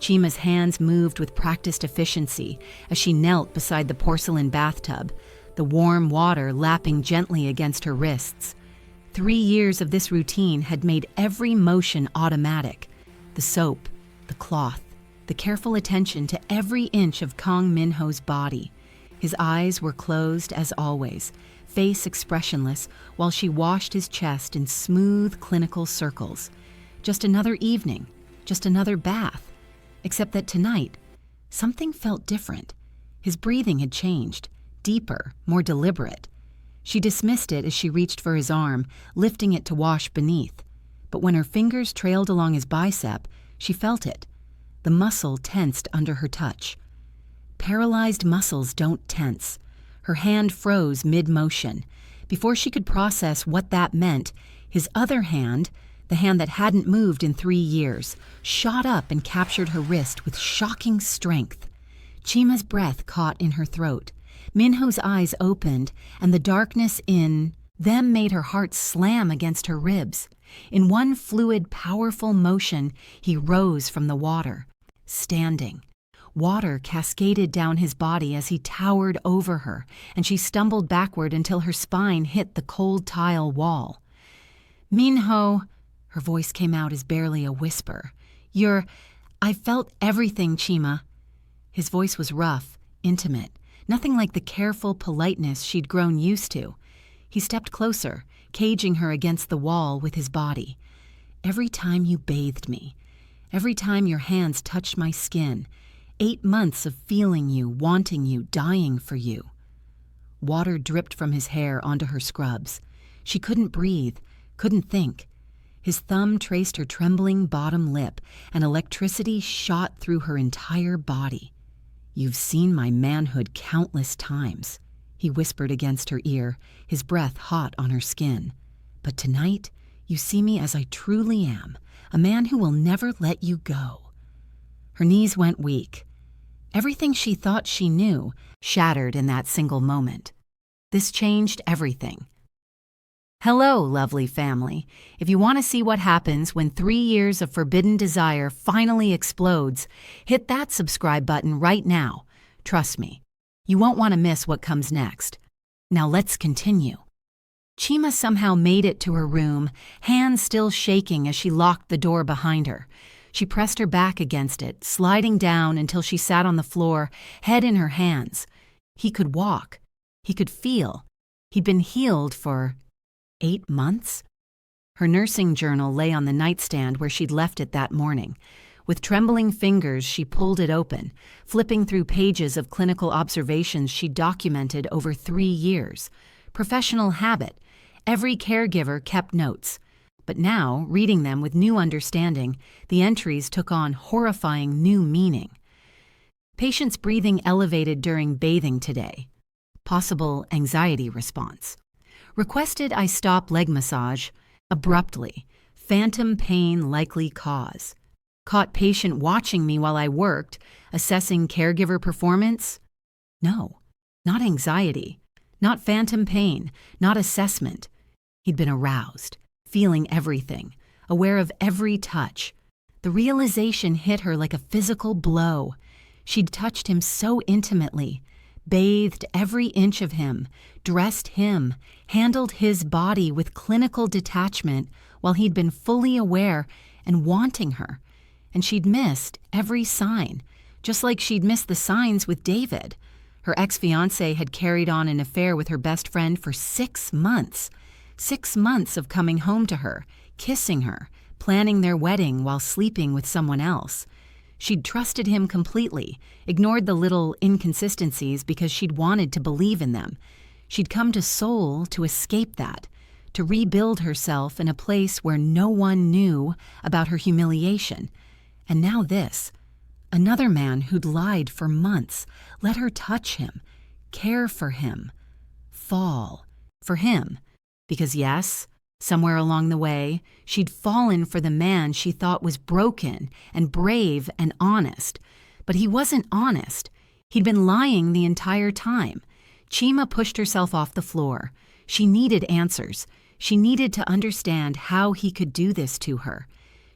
Chima's hands moved with practiced efficiency as she knelt beside the porcelain bathtub, the warm water lapping gently against her wrists. 3 years of this routine had made every motion automatic. The soap, the cloth, the careful attention to every inch of Kang Min-ho's body. His eyes were closed as always, face expressionless, while she washed his chest in smooth, clinical circles. Just another evening, just another bath. Except that tonight, something felt different. His breathing had changed, deeper, more deliberate. She dismissed it as she reached for his arm, lifting it to wash beneath. But when her fingers trailed along his bicep, she felt it. The muscle tensed under her touch. Paralyzed muscles don't tense. Her hand froze mid-motion. Before she could process what that meant, his other hand, the hand that hadn't moved in 3 years, shot up and captured her wrist with shocking strength. Chima's breath caught in her throat. Min-ho's eyes opened, and the darkness in them made her heart slam against her ribs. In one fluid, powerful motion, he rose from the water, standing. Water cascaded down his body as he towered over her, and she stumbled backward until her spine hit the cold tile wall. "Min-ho," her voice came out as barely a whisper. I felt everything, Chima." His voice was rough, intimate, nothing like the careful politeness she'd grown used to. He stepped closer, caging her against the wall with his body. "Every time you bathed me, every time your hands touched my skin, 8 months of feeling you, wanting you, dying for you." Water dripped from his hair onto her scrubs. She couldn't breathe, couldn't think. His thumb traced her trembling bottom lip, and electricity shot through her entire body. "You've seen my manhood countless times," he whispered against her ear, his breath hot on her skin. "But tonight, you see me as I truly am, a man who will never let you go." Her knees went weak. Everything she thought she knew shattered in that single moment. This changed everything. Hello, lovely family. If you want to see what happens when 3 years of forbidden desire finally explodes, hit that subscribe button right now. Trust me, you won't want to miss what comes next. Now let's continue. Chima somehow made it to her room, hands still shaking as she locked the door behind her. She pressed her back against it, sliding down until she sat on the floor, head in her hands. He could walk. He could feel. He'd been healed for 8 months? Her nursing journal lay on the nightstand where she'd left it that morning. With trembling fingers, she pulled it open, flipping through pages of clinical observations she'd documented over 3 years. Professional habit. Every caregiver kept notes. But now, reading them with new understanding, the entries took on horrifying new meaning. Patient's breathing elevated during bathing today. Possible anxiety response. Requested I stop leg massage. Abruptly. Phantom pain likely cause. Caught patient watching me while I worked, assessing caregiver performance. No, not anxiety. Not phantom pain. Not assessment. He'd been aroused, feeling everything, aware of every touch. The realization hit her like a physical blow. She'd touched him so intimately, bathed every inch of him, dressed him, handled his body with clinical detachment while he'd been fully aware and wanting her. And she'd missed every sign, just like she'd missed the signs with David. Her ex-fiancé had carried on an affair with her best friend for 6 months. 6 months of coming home to her, kissing her, planning their wedding while sleeping with someone else. She'd trusted him completely, ignored the little inconsistencies because she'd wanted to believe in them. She'd come to Seoul to escape that, to rebuild herself in a place where no one knew about her humiliation. And now this. Another man who'd lied for months, let her touch him, care for him, fall for him. Because yes, somewhere along the way, she'd fallen for the man she thought was broken and brave and honest. But he wasn't honest. He'd been lying the entire time. Chima pushed herself off the floor. She needed answers. She needed to understand how he could do this to her.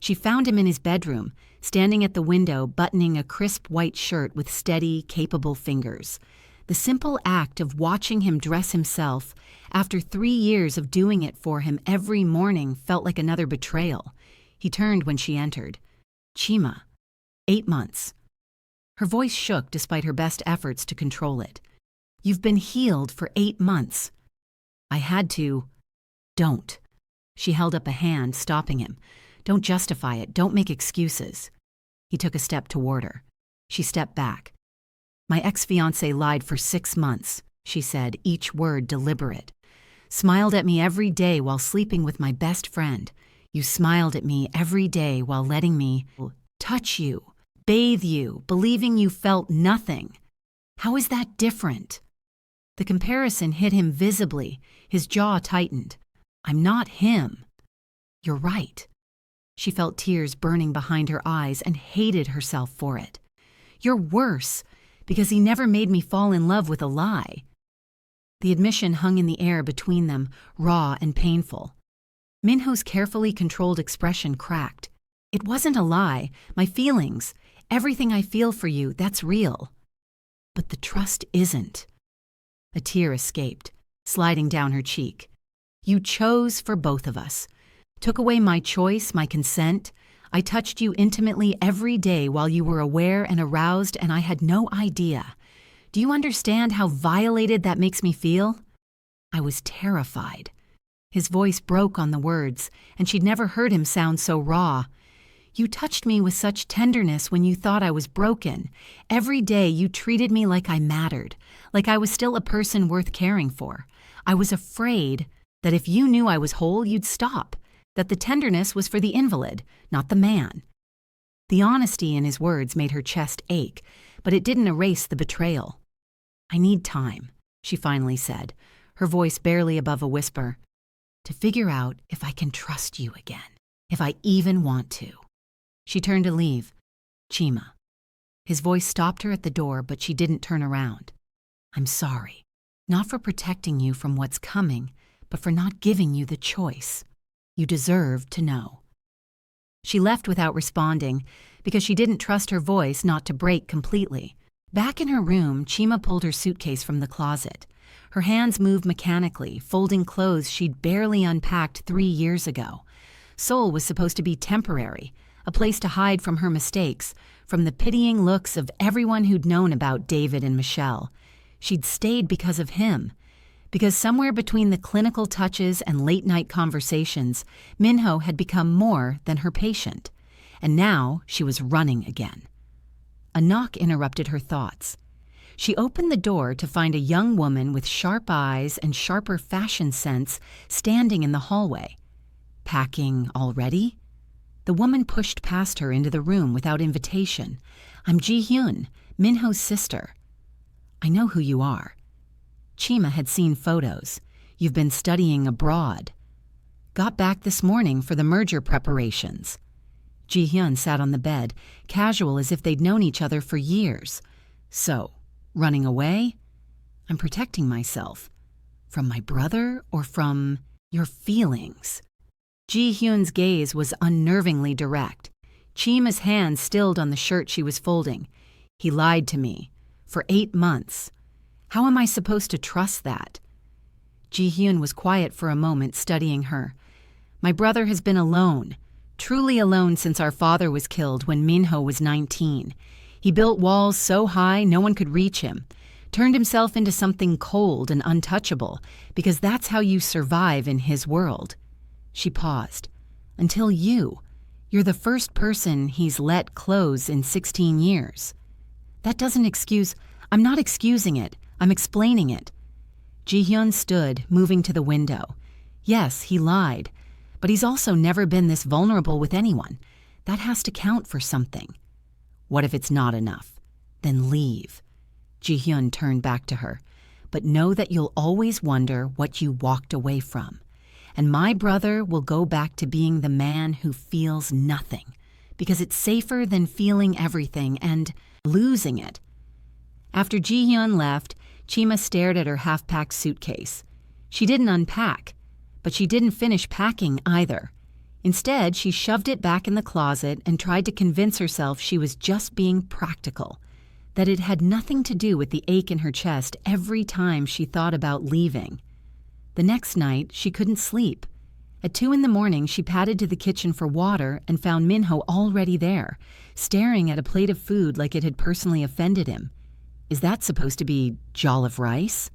She found him in his bedroom, standing at the window, buttoning a crisp white shirt with steady, capable fingers. The simple act of watching him dress himself, after 3 years of doing it for him every morning, felt like another betrayal. He turned when she entered. "Chima, 8 months." Her voice shook despite her best efforts to control it. "You've been healed for 8 months." "I had to." "Don't." She held up a hand, stopping him. "Don't justify it. Don't make excuses." He took a step toward her. She stepped back. "My ex-fiancé lied for 6 months," she said, each word deliberate. "Smiled at me every day while sleeping with my best friend. You smiled at me every day while letting me touch you, bathe you, believing you felt nothing. How is that different?" The comparison hit him visibly. His jaw tightened. "I'm not him." "You're right." She felt tears burning behind her eyes and hated herself for it. "You're worse, because he never made me fall in love with a lie." The admission hung in the air between them, raw and painful. Minho's carefully controlled expression cracked. "It wasn't a lie. My feelings, everything I feel for you, that's real. But the trust isn't." A tear escaped, sliding down her cheek. "You chose for both of us. Took away my choice, my consent. I touched you intimately every day while you were aware and aroused, and I had no idea. Do you understand how violated that makes me feel?" I was terrified. His voice broke on the words, and she'd never heard him sound so raw. "You touched me with such tenderness when you thought I was broken. Every day you treated me like I mattered, like I was still a person worth caring for. I was afraid that if you knew I was whole, you'd stop, that the tenderness was for the invalid, not the man." The honesty in his words made her chest ache, but it didn't erase the betrayal. "I need time," she finally said, her voice barely above a whisper, "to figure out if I can trust you again, if I even want to." She turned to leave. "Chima." His voice stopped her at the door, but she didn't turn around. "I'm sorry, not for protecting you from what's coming, but for not giving you the choice. You deserve to know." She left without responding, because she didn't trust her voice not to break completely. Back in her room, Chima pulled her suitcase from the closet. Her hands moved mechanically, folding clothes she'd barely unpacked 3 years ago. Seoul was supposed to be temporary, a place to hide from her mistakes, from the pitying looks of everyone who'd known about David and Michelle. She'd stayed because of him. Because somewhere between the clinical touches and late-night conversations, Minho had become more than her patient. And now she was running again. A knock interrupted her thoughts. She opened the door to find a young woman with sharp eyes and sharper fashion sense standing in the hallway. "Packing already?" The woman pushed past her into the room without invitation. "I'm Ji-hyun, Minho's sister." "I know who you are." Chima had seen photos. "You've been studying abroad." "Got back this morning for the merger preparations." Ji-hyun sat on the bed, casual as if they'd known each other for years. "So, running away?" "I'm protecting myself." "From my brother or from your feelings?" Ji-hyun's gaze was unnervingly direct. Chima's hand stilled on the shirt she was folding. "He lied to me. For 8 months. How am I supposed to trust that?" Ji-hyun was quiet for a moment, studying her. "My brother has been alone, truly alone since our father was killed when Minho was 19. He built walls so high no one could reach him, turned himself into something cold and untouchable, because that's how you survive in his world." She paused. "Until you. You're the first person he's let close in 16 years. That doesn't excuse— I'm not excusing it. I'm explaining it." Ji-hyun stood, moving to the window. "Yes, he lied, but he's also never been this vulnerable with anyone. That has to count for something." "What if it's not enough?" "Then leave." Ji-hyun turned back to her. "But know that you'll always wonder what you walked away from. And my brother will go back to being the man who feels nothing, because it's safer than feeling everything and losing it." After Ji-hyun left, Chima stared at her half-packed suitcase. She didn't unpack, but she didn't finish packing either. Instead, she shoved it back in the closet and tried to convince herself she was just being practical, that it had nothing to do with the ache in her chest every time she thought about leaving. The next night, she couldn't sleep. At 2 a.m, she padded to the kitchen for water and found Minho already there, staring at a plate of food like it had personally offended him. Is that supposed to be jollof rice?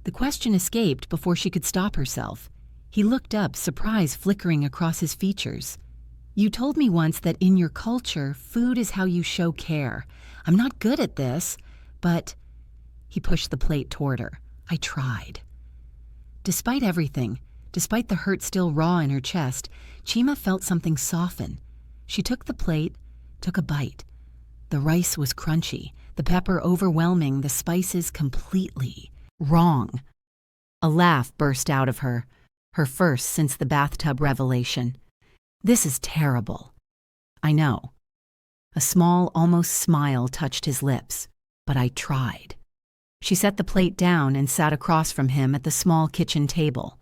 The question escaped before she could stop herself. He looked up, surprise flickering across his features. You told me once that in your culture, food is how you show care. I'm not good at this, but... He pushed the plate toward her. I tried. Despite everything, despite the hurt still raw in her chest, Chima felt something soften. She took the plate, took a bite. The rice was crunchy, the pepper overwhelming, the spices completely wrong. A laugh burst out of her, her first since the bathtub revelation. This is terrible. I know. A small, almost smile touched his lips, but I tried. She set the plate down and sat across from him at the small kitchen table.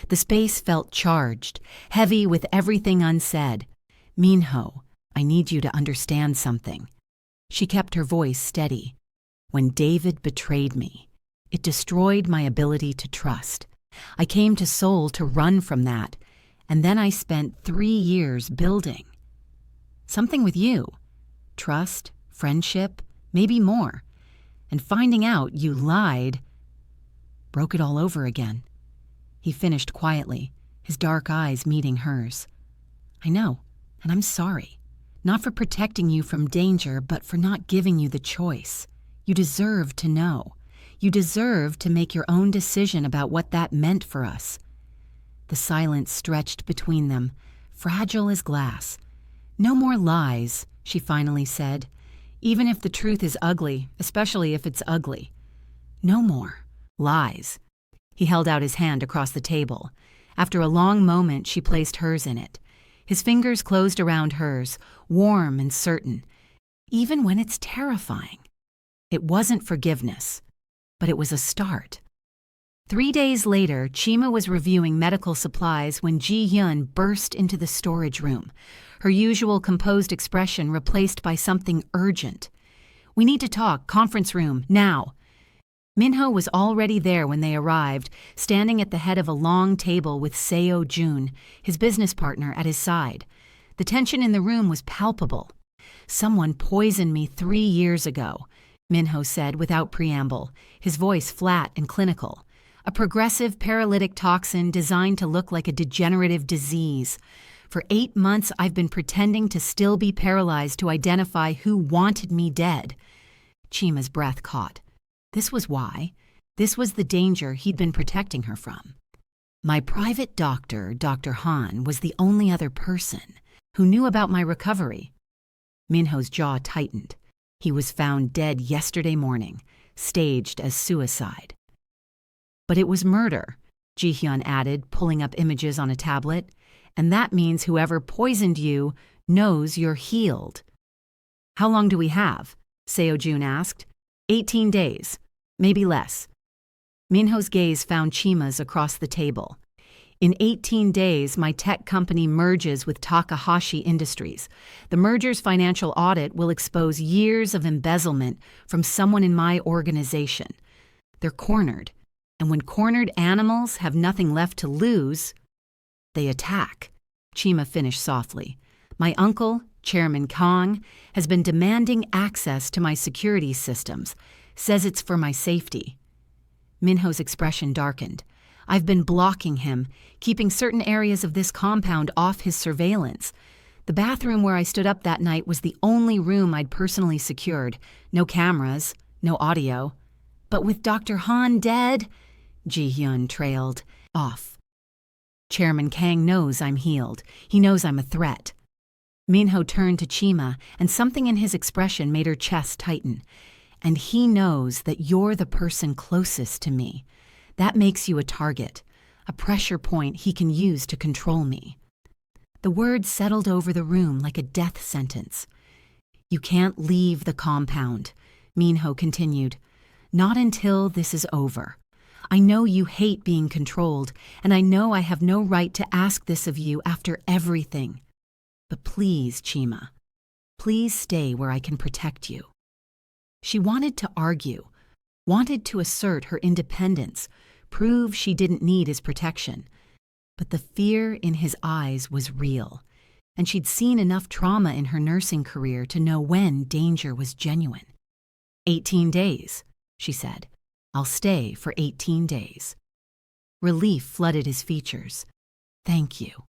The space felt charged, heavy with everything unsaid. Minho, I need you to understand something. She kept her voice steady. When David betrayed me, it destroyed my ability to trust. I came to Seoul to run from that, and then I spent 3 years building. Something with you. Trust, friendship, maybe more. And finding out you lied broke it all over again. He finished quietly, his dark eyes meeting hers. I know, and I'm sorry. Not for protecting you from danger, but for not giving you the choice. You deserve to know. You deserve to make your own decision about what that meant for us. The silence stretched between them, fragile as glass. No more lies, she finally said, even if the truth is ugly, especially if it's ugly. No more lies. He held out his hand across the table. After a long moment, she placed hers in it. His fingers closed around hers, warm and certain, even when it's terrifying. It wasn't forgiveness, but it was a start. 3 days later, Chima was reviewing medical supplies when Ji-hyun burst into the storage room, her usual composed expression replaced by something urgent. We need to talk, conference room, now. Minho was already there when they arrived, standing at the head of a long table with Seo Jun, his business partner, at his side. The tension in the room was palpable. Someone poisoned me 3 years ago, Minho said without preamble, his voice flat and clinical. A progressive paralytic toxin designed to look like a degenerative disease. For 8 months, I've been pretending to still be paralyzed to identify who wanted me dead. Chima's breath caught. This was why. This was the danger he'd been protecting her from. My private doctor, Dr. Han, was the only other person who knew about my recovery. Minho's jaw tightened. He was found dead yesterday morning, staged as suicide. But it was murder, Ji-hyun added, pulling up images on a tablet. And that means whoever poisoned you knows you're healed. How long do we have? Seo Jun asked. 18 days, maybe less. Minho's gaze found Chima's across the table. In 18 days, my tech company merges with Takahashi Industries. The merger's financial audit will expose years of embezzlement from someone in my organization. They're cornered, and when cornered animals have nothing left to lose, they attack. Chima finished softly. My uncle, Chairman Kong, has been demanding access to my security systems, says it's for my safety. Minho's expression darkened. I've been blocking him, keeping certain areas of this compound off his surveillance. The bathroom where I stood up that night was the only room I'd personally secured. No cameras, no audio. But with Dr. Han dead, Ji-hyun trailed off. Chairman Kang knows I'm healed. He knows I'm a threat. Minho turned to Chima, and something in his expression made her chest tighten. And he knows that you're the person closest to me. That makes you a target, a pressure point he can use to control me. The words settled over the room like a death sentence. You can't leave the compound, Minho continued. Not until this is over. I know you hate being controlled, and I know I have no right to ask this of you after everything. But please, Chima, please stay where I can protect you." She wanted to argue, wanted to assert her independence, prove she didn't need his protection. But the fear in his eyes was real, and she'd seen enough trauma in her nursing career to know when danger was genuine. 18 days, she said. "I'll stay for 18 days. Relief flooded his features. Thank you.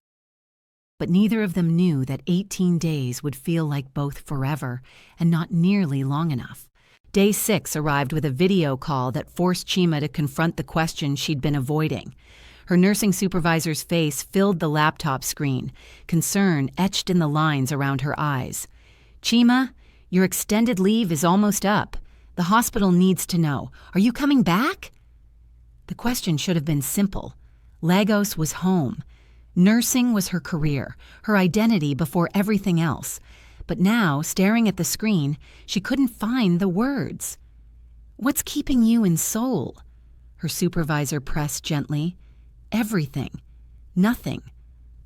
But neither of them knew that 18 days would feel like both forever and not nearly long enough. Day 6 arrived with a video call that forced Chima to confront the question she'd been avoiding. Her nursing supervisor's face filled the laptop screen, concern etched in the lines around her eyes. "Chima, your extended leave is almost up. The hospital needs to know. Are you coming back?" The question should have been simple. Lagos was home. Nursing was her career, her identity before everything else. But now, staring at the screen, she couldn't find the words. "What's keeping you in Seoul?" Her supervisor pressed gently. "Everything. Nothing.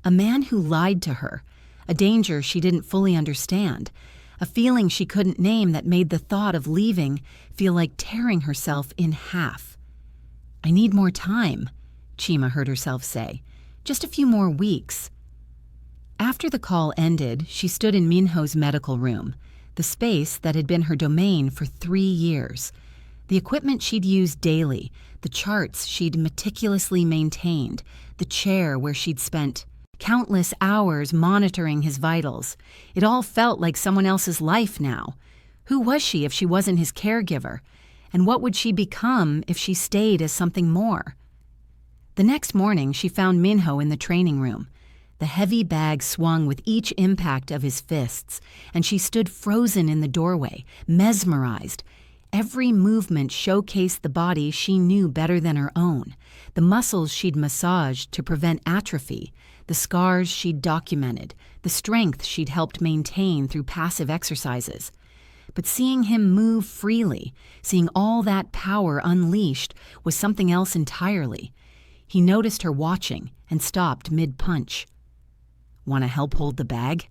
A man who lied to her. A danger she didn't fully understand. A feeling she couldn't name that made the thought of leaving feel like tearing herself in half. "I need more time," Chima heard herself say. "Just a few more weeks." After the call ended, she stood in Minho's medical room, the space that had been her domain for 3 years. The equipment she'd used daily, the charts she'd meticulously maintained, the chair where she'd spent countless hours monitoring his vitals. It all felt like someone else's life now. Who was she if she wasn't his caregiver? And what would she become if she stayed as something more? The next morning, she found Minho in the training room. The heavy bag swung with each impact of his fists, and she stood frozen in the doorway, mesmerized. Every movement showcased the body she knew better than her own, the muscles she'd massaged to prevent atrophy, the scars she'd documented, the strength she'd helped maintain through passive exercises. But seeing him move freely, seeing all that power unleashed, was something else entirely. He noticed her watching and stopped mid-punch. "Want to help hold the bag?"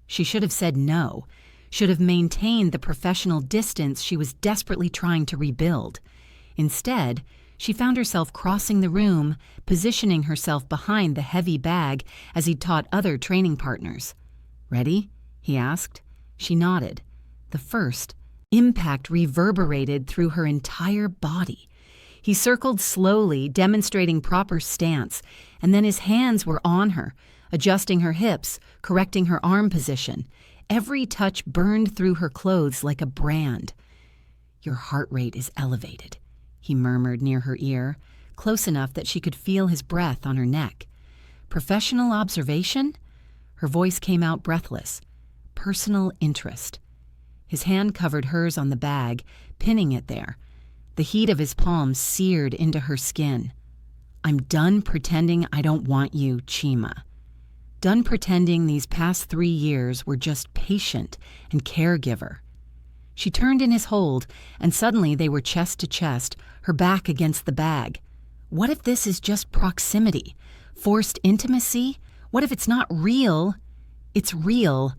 She should have said no, should have maintained the professional distance she was desperately trying to rebuild. Instead, she found herself crossing the room, positioning herself behind the heavy bag as he'd taught other training partners. "Ready?" he asked. She nodded. The first impact reverberated through her entire body. He circled slowly, demonstrating proper stance, and then his hands were on her, adjusting her hips, correcting her arm position. Every touch burned through her clothes like a brand. "Your heart rate is elevated," he murmured near her ear, close enough that she could feel his breath on her neck. "Professional observation?" Her voice came out breathless. "Personal interest." His hand covered hers on the bag, pinning it there. The heat of his palm seared into her skin. "I'm done pretending I don't want you, Chima. Done pretending these past 3 years were just patient and caregiver." She turned in his hold, and suddenly they were chest to chest, her back against the bag. What if this is just proximity? Forced intimacy? What if it's not real? "It's real."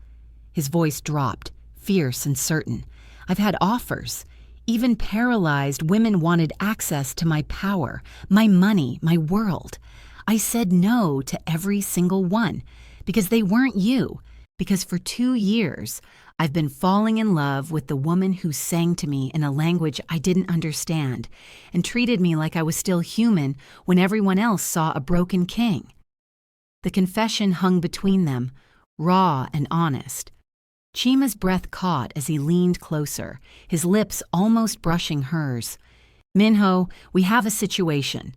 His voice dropped, fierce and certain. "I've had offers. Even paralyzed women wanted access to my power, my money, my world. I said no to every single one, because they weren't you, because for 2 years, I've been falling in love with the woman who sang to me in a language I didn't understand and treated me like I was still human when everyone else saw a broken king." The confession hung between them, raw and honest. Chima's breath caught as he leaned closer, his lips almost brushing hers. "Minho, we have a situation."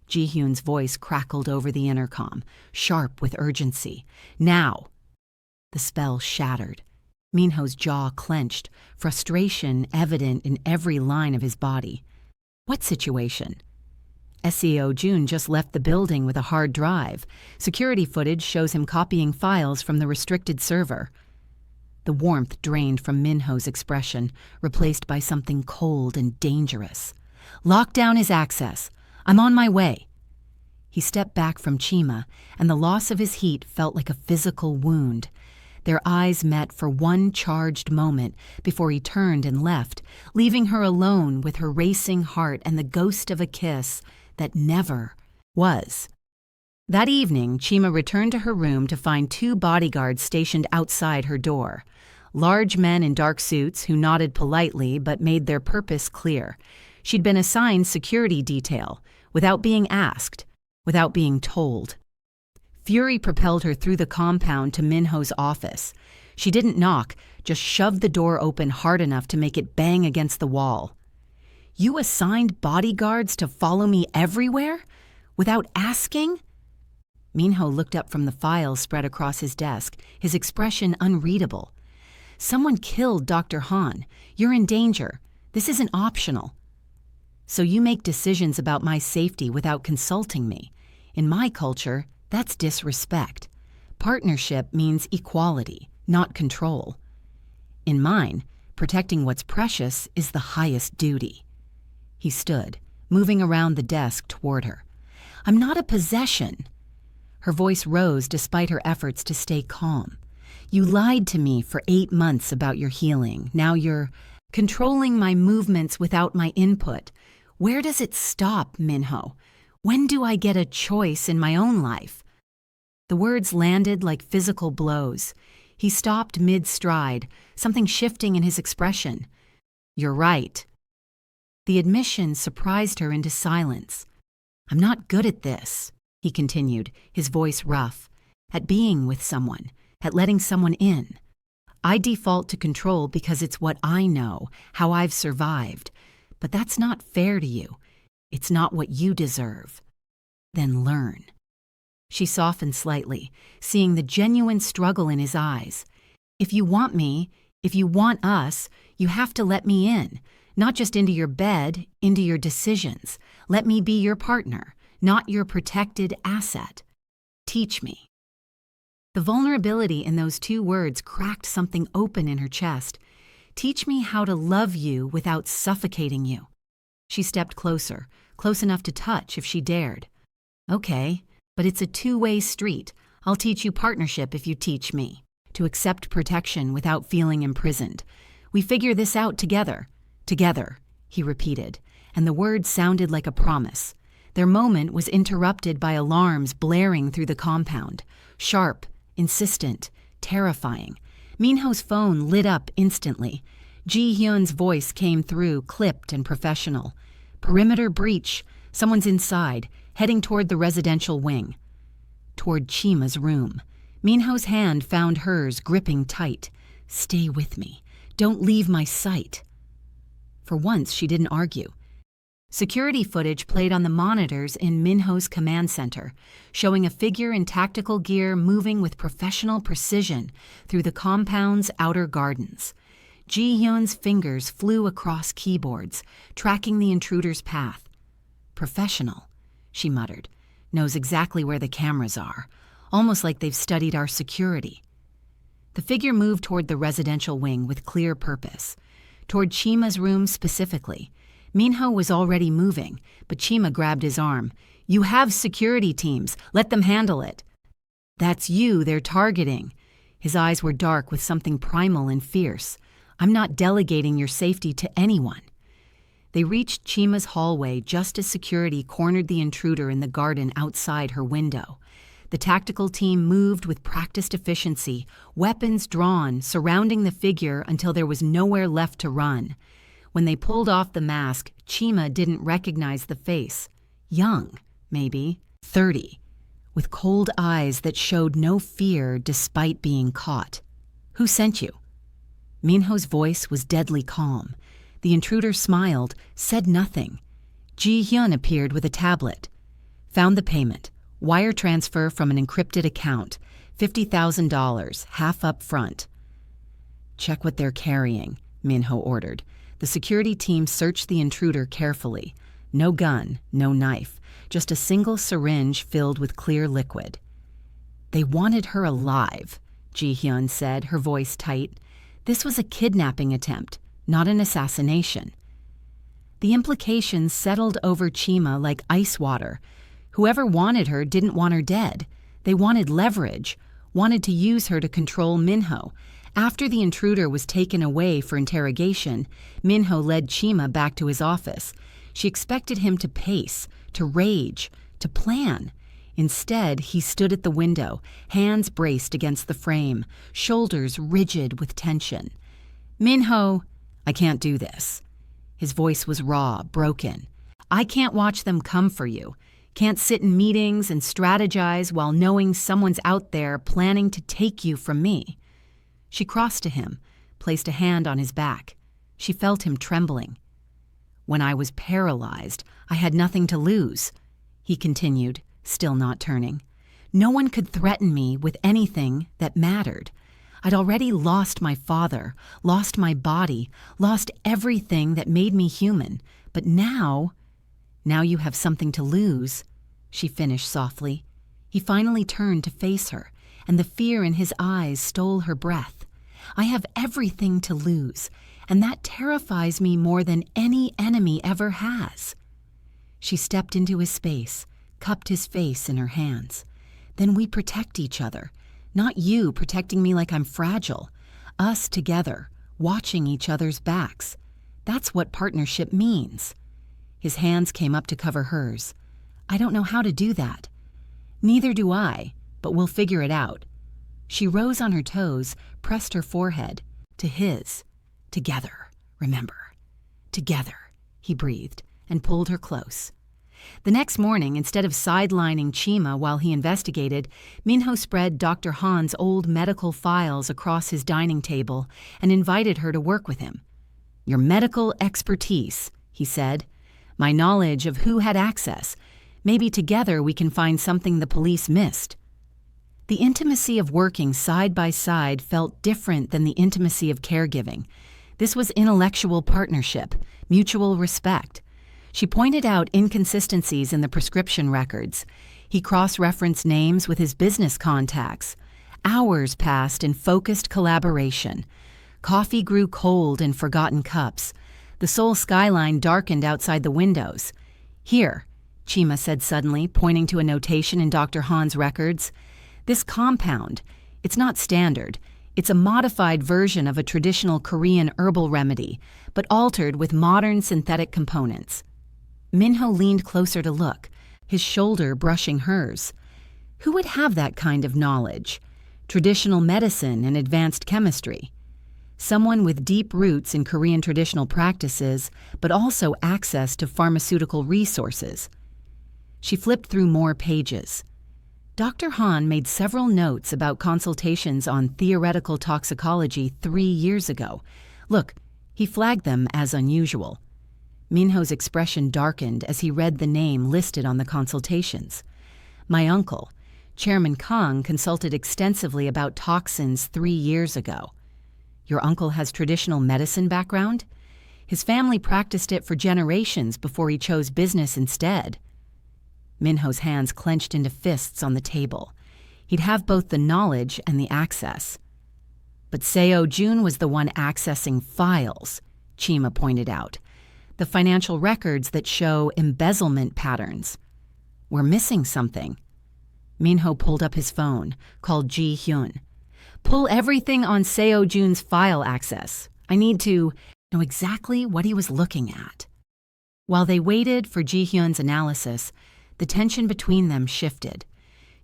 Ji-Hyun's voice crackled over the intercom, sharp with urgency. "Now!" The spell shattered. Minho's jaw clenched, frustration evident in every line of his body. "What situation?" SEO Jun just left the building with a hard drive. Security footage shows him copying files from the restricted server. The warmth drained from Minho's expression, replaced by something cold and dangerous. Lock down his access. I'm on my way." He stepped back from Chima, and the loss of his heat felt like a physical wound. Their eyes met for one charged moment before he turned and left, leaving her alone with her racing heart and the ghost of a kiss that never was. That evening, Chima returned to her room to find 2 bodyguards stationed outside her door. Large men in dark suits who nodded politely but made their purpose clear. She'd been assigned security detail, without being asked, without being told. Fury propelled her through the compound to Minho's office. She didn't knock, just shoved the door open hard enough to make it bang against the wall. "You assigned bodyguards to follow me everywhere? Without asking?" Minho looked up from the files spread across his desk, his expression unreadable. "Someone killed Dr. Han. You're in danger. This isn't optional." "So you make decisions about my safety without consulting me. In my culture, that's disrespect. Partnership means equality, not control. In mine, protecting what's precious is the highest duty." He stood, moving around the desk toward her. "I'm not a possession." Her voice rose despite her efforts to stay calm. "You lied to me for 8 months about your healing. Now you're controlling my movements without my input. Where does it stop, Minho? When do I get a choice in my own life?" The words landed like physical blows. He stopped mid-stride, something shifting in his expression. "You're right." The admission surprised her into silence. "I'm not good at this," he continued, his voice rough, "at being with someone, at letting someone in. I default to control because it's what I know, how I've survived. But that's not fair to you. It's not what you deserve. Then learn." She softened slightly, seeing the genuine struggle in his eyes. "If you want me, if you want us, you have to let me in. Not just into your bed, into your decisions. Let me be your partner, not your protected asset. Teach me." The vulnerability in those 2 words cracked something open in her chest. "Teach me how to love you without suffocating you." She stepped closer, close enough to touch if she dared. "Okay, but it's a 2-way street. I'll teach you partnership if you teach me. To accept protection without feeling imprisoned. We figure this out together. Together," he repeated, and the words sounded like a promise. Their moment was interrupted by alarms blaring through the compound. Sharp, insistent, terrifying. Minho's phone lit up instantly. Ji-hyun's voice came through, clipped and professional. "Perimeter breach. Someone's inside, heading toward the residential wing." Toward Chima's room. Minho's hand found hers, gripping tight. "Stay with me. Don't leave my sight." For once, she didn't argue. Security footage played on the monitors in Minho's command center, showing a figure in tactical gear moving with professional precision through the compound's outer gardens. Ji-hyun's fingers flew across keyboards, tracking the intruder's path. "Professional," she muttered, "knows exactly where the cameras are, almost like they've studied our security." The figure moved toward the residential wing with clear purpose, toward Chima's room specifically. Minho was already moving, but Chima grabbed his arm. "You have security teams. Let them handle it." "That's you they're targeting." His eyes were dark with something primal and fierce. "I'm not delegating your safety to anyone." They reached Chima's hallway just as security cornered the intruder in the garden outside her window. The tactical team moved with practiced efficiency, weapons drawn, surrounding the figure until there was nowhere left to run. When they pulled off the mask, Chima didn't recognize the face. Young, maybe, 30, with cold eyes that showed no fear despite being caught. "Who sent you?" Minho's voice was deadly calm. The intruder smiled, said nothing. Ji-hyun appeared with a tablet. "Found the payment. Wire transfer from an encrypted account. $50,000, half up front." "Check what they're carrying," Minho ordered. The security team searched the intruder carefully. No gun, no knife, just a single syringe filled with clear liquid. "They wanted her alive," Ji-hyun said, her voice tight. "This was a kidnapping attempt, not an assassination." The implications settled over Chima like ice water. Whoever wanted her didn't want her dead. They wanted leverage, wanted to use her to control Minho. After the intruder was taken away for interrogation, Minho led Chima back to his office. She expected him to pace, to rage, to plan. Instead, he stood at the window, hands braced against the frame, shoulders rigid with tension. "Minho, I can't do this." His voice was raw, broken. "I can't watch them come for you. Can't sit in meetings and strategize while knowing someone's out there planning to take you from me." She crossed to him, placed a hand on his back. She felt him trembling. "When I was paralyzed, I had nothing to lose," he continued, still not turning. "No one could threaten me with anything that mattered. I'd already lost my father, lost my body, lost everything that made me human. But now you have something to lose," she finished softly. He finally turned to face her, and the fear in his eyes stole her breath. "I have everything to lose, and that terrifies me more than any enemy ever has." She stepped into his space, cupped his face in her hands. "Then we protect each other. Not you protecting me like I'm fragile. Us together, watching each other's backs. That's what partnership means." His hands came up to cover hers. "I don't know how to do that." "Neither do I, but we'll figure it out." She rose on her toes, pressed her forehead to his. "Together, remember. Together," he breathed, and pulled her close. The next morning, instead of sidelining Chima while he investigated, Minho spread Dr. Han's old medical files across his dining table and invited her to work with him. "Your medical expertise," he said. "My knowledge of who had access. Maybe together we can find something the police missed." The intimacy of working side by side felt different than the intimacy of caregiving. This was intellectual partnership, mutual respect. She pointed out inconsistencies in the prescription records. He cross-referenced names with his business contacts. Hours passed in focused collaboration. Coffee grew cold in forgotten cups. The Seoul skyline darkened outside the windows. "Here," Chima said suddenly, pointing to a notation in Dr. Han's records. "This compound, it's not standard. It's a modified version of a traditional Korean herbal remedy, but altered with modern synthetic components." Minho leaned closer to look, his shoulder brushing hers. Who would have that kind of knowledge? Traditional medicine and advanced chemistry. Someone with deep roots in Korean traditional practices, but also access to pharmaceutical resources. She flipped through more pages. Dr. Han made several notes about consultations on theoretical toxicology 3 years ago. Look, he flagged them as unusual. Minho's expression darkened as he read the name listed on the consultations. "My uncle, Chairman Kang, consulted extensively about toxins 3 years ago." "Your uncle has traditional medicine background?" "His family practiced it for generations before he chose business instead." Minho's hands clenched into fists on the table. He'd have both the knowledge and the access. "But Seo Jun was the one accessing files," Chima pointed out. "The financial records that show embezzlement patterns. We're missing something." Minho pulled up his phone, called Ji Hyun. "Pull everything on Seo Jun's file access. I need to know exactly what he was looking at." While they waited for Ji Hyun's analysis, the tension between them shifted.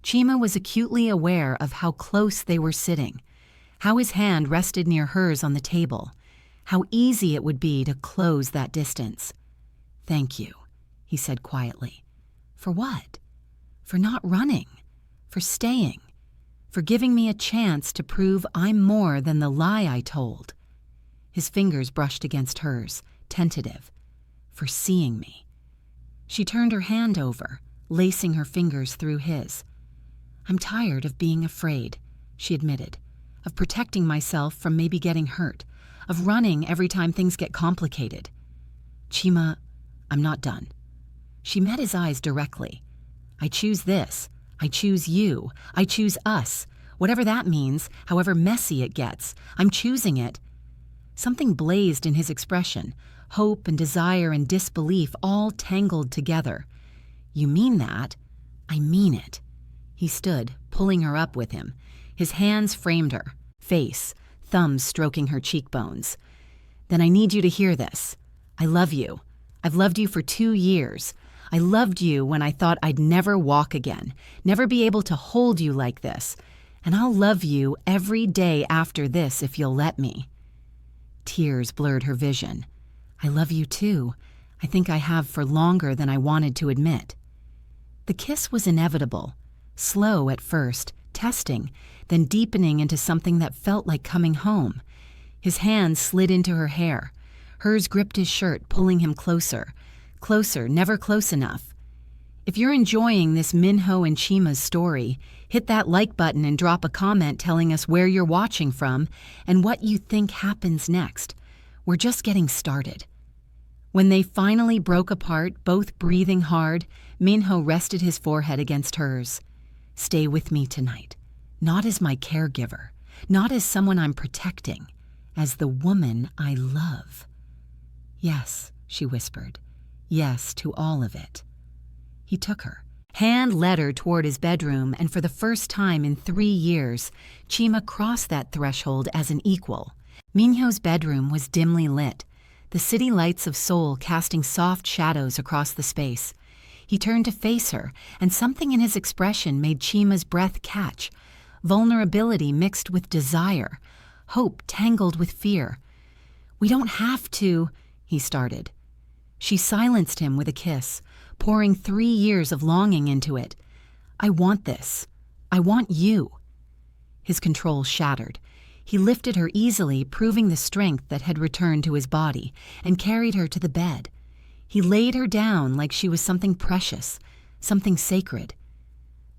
Chima was acutely aware of how close they were sitting, how his hand rested near hers on the table, how easy it would be to close that distance. "Thank you," he said quietly. "For what?" "For not running, for staying, for giving me a chance to prove I'm more than the lie I told." His fingers brushed against hers, tentative. "For seeing me." She turned her hand over, lacing her fingers through his. "I'm tired of being afraid," she admitted, "of protecting myself from maybe getting hurt, of running every time things get complicated." "Chima, I'm not done." She met his eyes directly. "I choose this. I choose you. I choose us. Whatever that means, however messy it gets, I'm choosing it." Something blazed in his expression, hope and desire and disbelief all tangled together. "You mean that?" "I mean it." He stood, pulling her up with him. His hands framed her face, thumbs stroking her cheekbones. "Then I need you to hear this. I love you. I've loved you for 2 years. I loved you when I thought I'd never walk again, never be able to hold you like this. And I'll love you every day after this if you'll let me." Tears blurred her vision. "I love you too. I think I have for longer than I wanted to admit." The kiss was inevitable, slow at first, testing, then deepening into something that felt like coming home. His hand slid into her hair. Hers gripped his shirt, pulling him closer. Closer, never close enough. If you're enjoying this Minho and Chima's story, hit that like button and drop a comment telling us where you're watching from and what you think happens next. We're just getting started. When they finally broke apart, both breathing hard, Minho rested his forehead against hers. "Stay with me tonight. Not as my caregiver, not as someone I'm protecting, as the woman I love." "Yes," she whispered. "Yes to all of it." He took her. Hand led her toward his bedroom, and for the first time in 3 years, Chima crossed that threshold as an equal. Minho's bedroom was dimly lit, the city lights of Seoul casting soft shadows across the space. He turned to face her, and something in his expression made Chima's breath catch. Vulnerability mixed with desire, hope tangled with fear. "We don't have to," he started. She silenced him with a kiss, pouring 3 years of longing into it. "I want this. I want you." His control shattered. He lifted her easily, proving the strength that had returned to his body, and carried her to the bed. He laid her down like she was something precious, something sacred.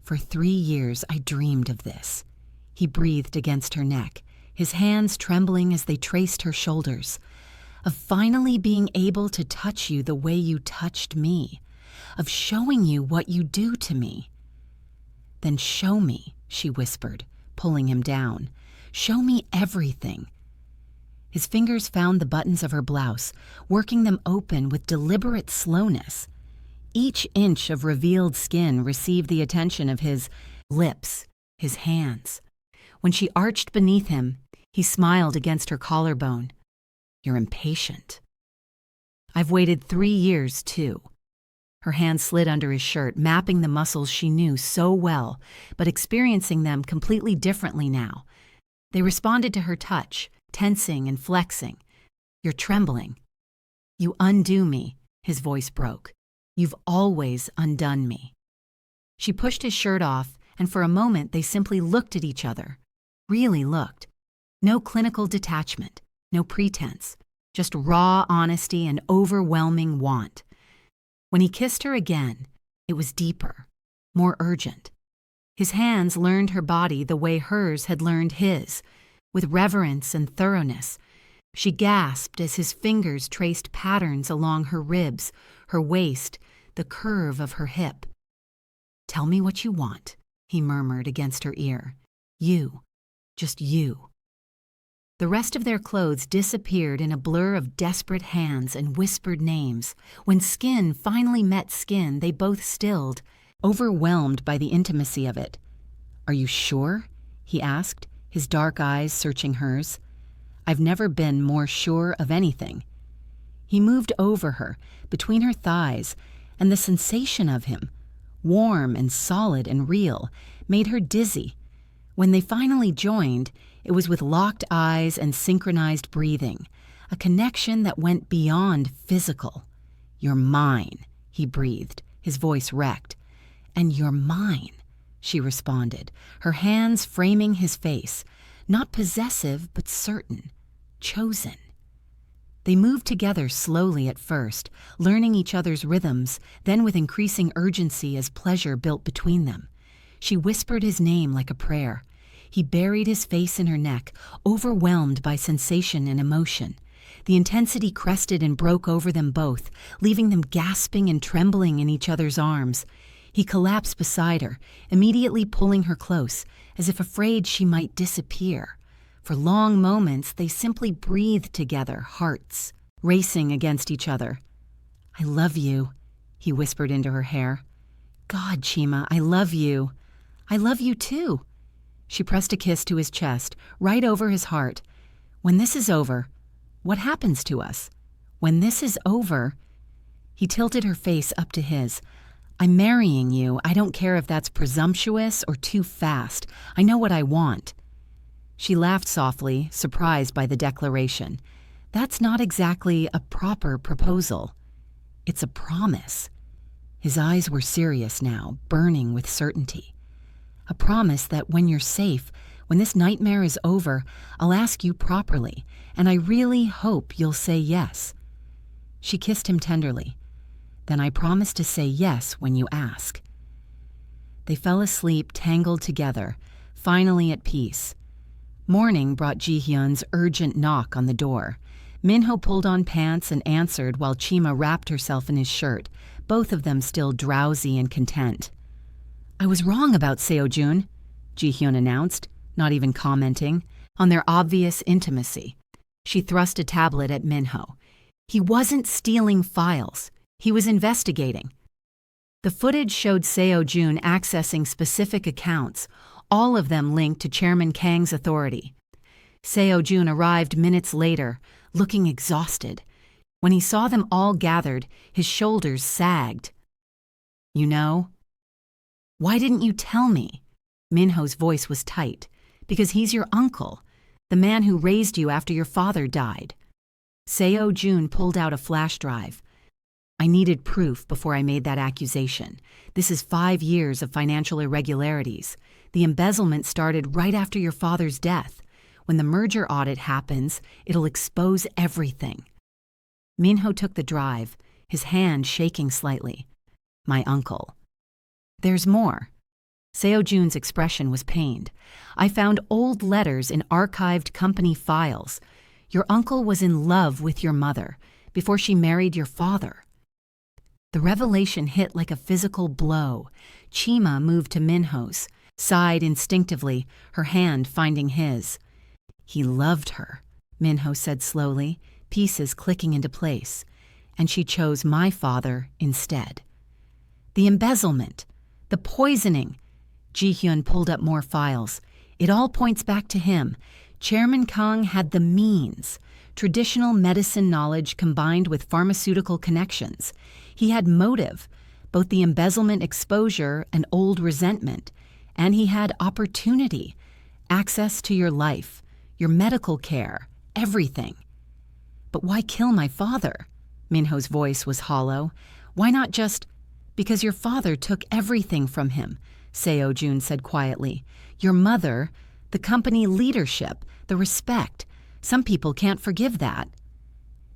"For 3 years I dreamed of this." He breathed against her neck, his hands trembling as they traced her shoulders. "Of finally being able to touch you the way you touched me. Of showing you what you do to me." "Then show me," she whispered, pulling him down. "Show me everything." His fingers found the buttons of her blouse, working them open with deliberate slowness. Each inch of revealed skin received the attention of his lips, his hands. When she arched beneath him, he smiled against her collarbone. "You're impatient." "I've waited 3 years, too." Her hand slid under his shirt, mapping the muscles she knew so well, but experiencing them completely differently now. They responded to her touch, tensing and flexing. "You're trembling." "You undo me," his voice broke. "You've always undone me." She pushed his shirt off, and for a moment they simply looked at each other. Really looked. No clinical detachment, no pretense, just raw honesty and overwhelming want. When he kissed her again, it was deeper, more urgent. His hands learned her body the way hers had learned his, with reverence and thoroughness. She gasped as his fingers traced patterns along her ribs, her waist, the curve of her hip. "Tell me what you want," he murmured against her ear. "You, just you." The rest of their clothes disappeared in a blur of desperate hands and whispered names. When skin finally met skin, they both stilled, overwhelmed by the intimacy of it. "Are you sure?" he asked, his dark eyes searching hers. "I've never been more sure of anything." He moved over her, between her thighs, and the sensation of him, warm and solid and real, made her dizzy. When they finally joined, it was with locked eyes and synchronized breathing, a connection that went beyond physical. "You're mine," he breathed, his voice wrecked. "And you're mine," she responded, her hands framing his face, not possessive but certain, chosen. They moved together slowly at first, learning each other's rhythms, then with increasing urgency as pleasure built between them. She whispered his name like a prayer. He buried his face in her neck, overwhelmed by sensation and emotion. The intensity crested and broke over them both, leaving them gasping and trembling in each other's arms. He collapsed beside her, immediately pulling her close, as if afraid she might disappear. For long moments, they simply breathed together, hearts racing against each other. "I love you," he whispered into her hair. "God, Chima, I love you. I love you too." She pressed a kiss to his chest, right over his heart. "When this is over, what happens to us? When this is over..." He tilted her face up to his. "I'm marrying you. I don't care if that's presumptuous or too fast. I know what I want." She laughed softly, surprised by the declaration. "That's not exactly a proper proposal. It's a promise." His eyes were serious now, burning with certainty. "A promise that when you're safe, when this nightmare is over, I'll ask you properly, and I really hope you'll say yes." She kissed him tenderly. "Then I promise to say yes when you ask." They fell asleep tangled together, finally at peace. Morning brought Ji-hyun's urgent knock on the door. Minho pulled on pants and answered while Chima wrapped herself in his shirt, both of them still drowsy and content. "I was wrong about Seo-jun," Ji-hyun announced, not even commenting on their obvious intimacy. She thrust a tablet at Minho. "He wasn't stealing files. He was investigating." The footage showed Seo-jun accessing specific accounts, all of them linked to Chairman Kang's authority. Seo-jun arrived minutes later, looking exhausted. When he saw them all gathered, his shoulders sagged. "You know?" "Why didn't you tell me?" Minho's voice was tight. "Because he's your uncle, the man who raised you after your father died." Seo-jun pulled out a flash drive. "I needed proof before I made that accusation. This is 5 years of financial irregularities. The embezzlement started right after your father's death. When the merger audit happens, it'll expose everything." Minho took the drive, his hand shaking slightly. "My uncle." "There's more." Seo-jun's expression was pained. "I found old letters in archived company files. Your uncle was in love with your mother before she married your father." The revelation hit like a physical blow. Chima moved to Minho's, sighed instinctively, her hand finding his. "He loved her," Minho said slowly, pieces clicking into place. "And she chose my father instead." "The embezzlement, the poisoning." Ji-hyun pulled up more files. "It all points back to him. Chairman Kang had the means, traditional medicine knowledge combined with pharmaceutical connections. He had motive, both the embezzlement exposure and old resentment. And he had opportunity, access to your life, your medical care, everything." "But why kill my father?" Minho's voice was hollow. "Why not just—" "Because your father took everything from him," Seo-jun said quietly. "Your mother, the company leadership, the respect. Some people can't forgive that."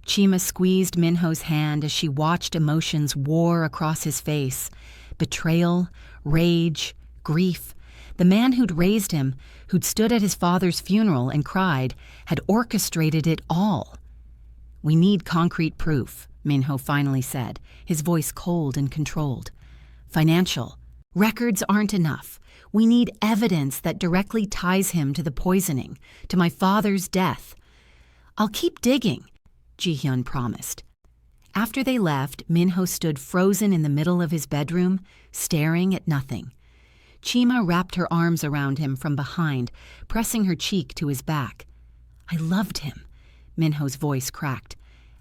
Chima squeezed Minho's hand as she watched emotions war across his face. Betrayal, rage, grief. The man who'd raised him, who'd stood at his father's funeral and cried, had orchestrated it all. "We need concrete proof," Minho finally said, his voice cold and controlled. "Financial. Records aren't enough. We need evidence that directly ties him to the poisoning, to my father's death." "I'll keep digging," Ji-hyun promised. After they left, Minho stood frozen in the middle of his bedroom, staring at nothing. Chima wrapped her arms around him from behind, pressing her cheek to his back. "I loved him," Minho's voice cracked.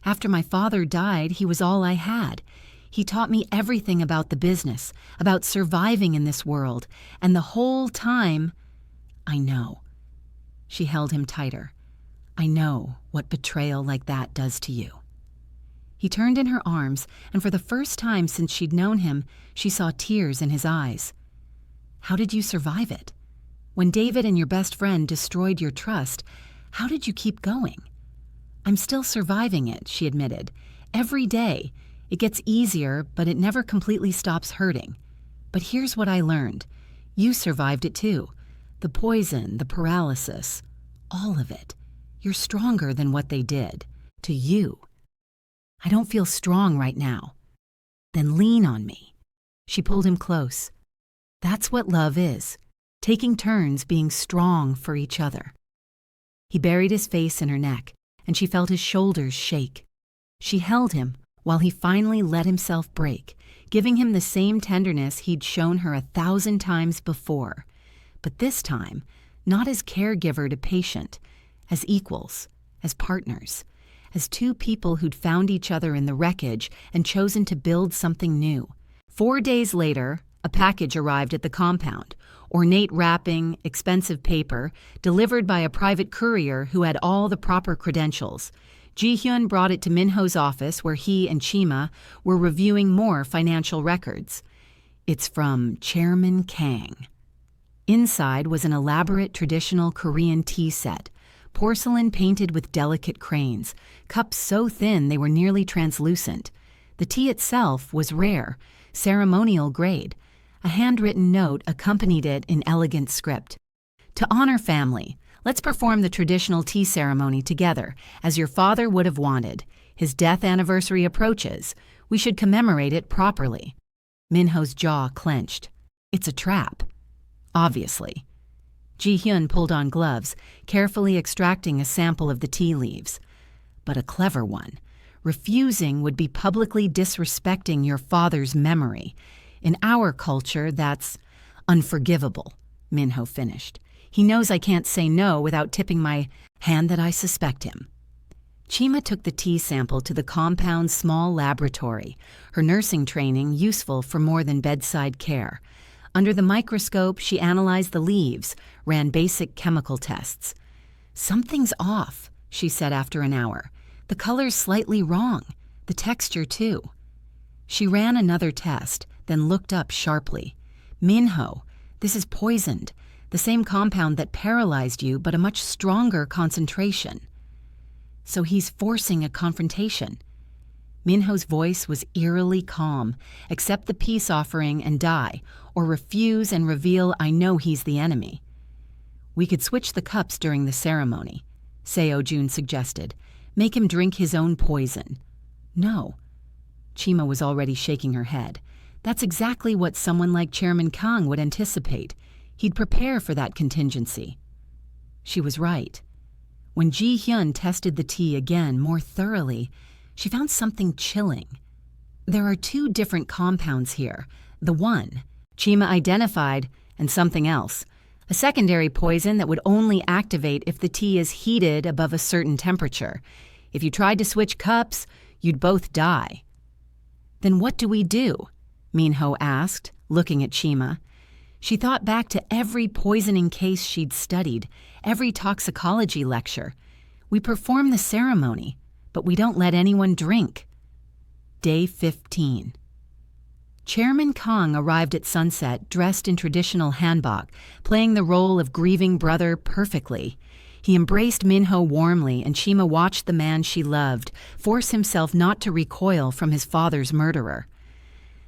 "After my father died, he was all I had. He taught me everything about the business, about surviving in this world, and the whole time—" "I know." She held him tighter. "I know what betrayal like that does to you." He turned in her arms, and for the first time since she'd known him, she saw tears in his eyes. "How did you survive it? When David and your best friend destroyed your trust, how did you keep going?" "I'm still surviving it," she admitted. "Every day. It gets easier, but it never completely stops hurting. But here's what I learned. You survived it too. The poison, the paralysis, all of it. You're stronger than what they did. To you. I don't feel strong right now." "Then lean on me." She pulled him close. "That's what love is. Taking turns being strong for each other." He buried his face in her neck, and she felt his shoulders shake. She held him while he finally let himself break, giving him the same tenderness he'd shown her 1,000 times before. But this time, not as caregiver to patient, as equals, as partners, as two people who'd found each other in the wreckage and chosen to build something new. 4 days later, a package arrived at the compound, ornate wrapping, expensive paper, delivered by a private courier who had all the proper credentials. Ji-hyun brought it to Minho's office where he and Chima were reviewing more financial records. It's from Chairman Kang. Inside was an elaborate traditional Korean tea set, porcelain painted with delicate cranes, cups so thin they were nearly translucent. The tea itself was rare, ceremonial grade. A handwritten note accompanied it in elegant script. To honor family, let's perform the traditional tea ceremony together, as your father would have wanted. His death anniversary approaches. We should commemorate it properly. Minho's jaw clenched. It's a trap. Obviously. Ji-hyun pulled on gloves, carefully extracting a sample of the tea leaves. But a clever one. Refusing would be publicly disrespecting your father's memory. In our culture, that's unforgivable, Minho finished. He knows I can't say no without tipping my hand that I suspect him. Chima took the tea sample to the compound's small laboratory, her nursing training useful for more than bedside care. Under the microscope, she analyzed the leaves, ran basic chemical tests. Something's off, she said after an hour. The color's slightly wrong, the texture too. She ran another test, then looked up sharply. Minho, this is poisoned, the same compound that paralyzed you, but a much stronger concentration. So he's forcing a confrontation. Minho's voice was eerily calm. Accept the peace offering and die, or refuse and reveal I know he's the enemy. We could switch the cups during the ceremony, Seo-jun suggested. Make him drink his own poison. No. Chima was already shaking her head. That's exactly what someone like Chairman Kang would anticipate. He'd prepare for that contingency. She was right. When Ji-hyun tested the tea again more thoroughly, she found something chilling. There are 2 different compounds here. The one, Chima identified, and something else. A secondary poison that would only activate if the tea is heated above a certain temperature. If you tried to switch cups, you'd both die. Then what do we do? Minho asked, looking at Chima. She thought back to every poisoning case she'd studied, every toxicology lecture. We perform the ceremony, but we don't let anyone drink. Day 15. Chairman Kang arrived at sunset dressed in traditional hanbok, playing the role of grieving brother perfectly. He embraced Minho warmly, and Chima watched the man she loved force himself not to recoil from his father's murderer.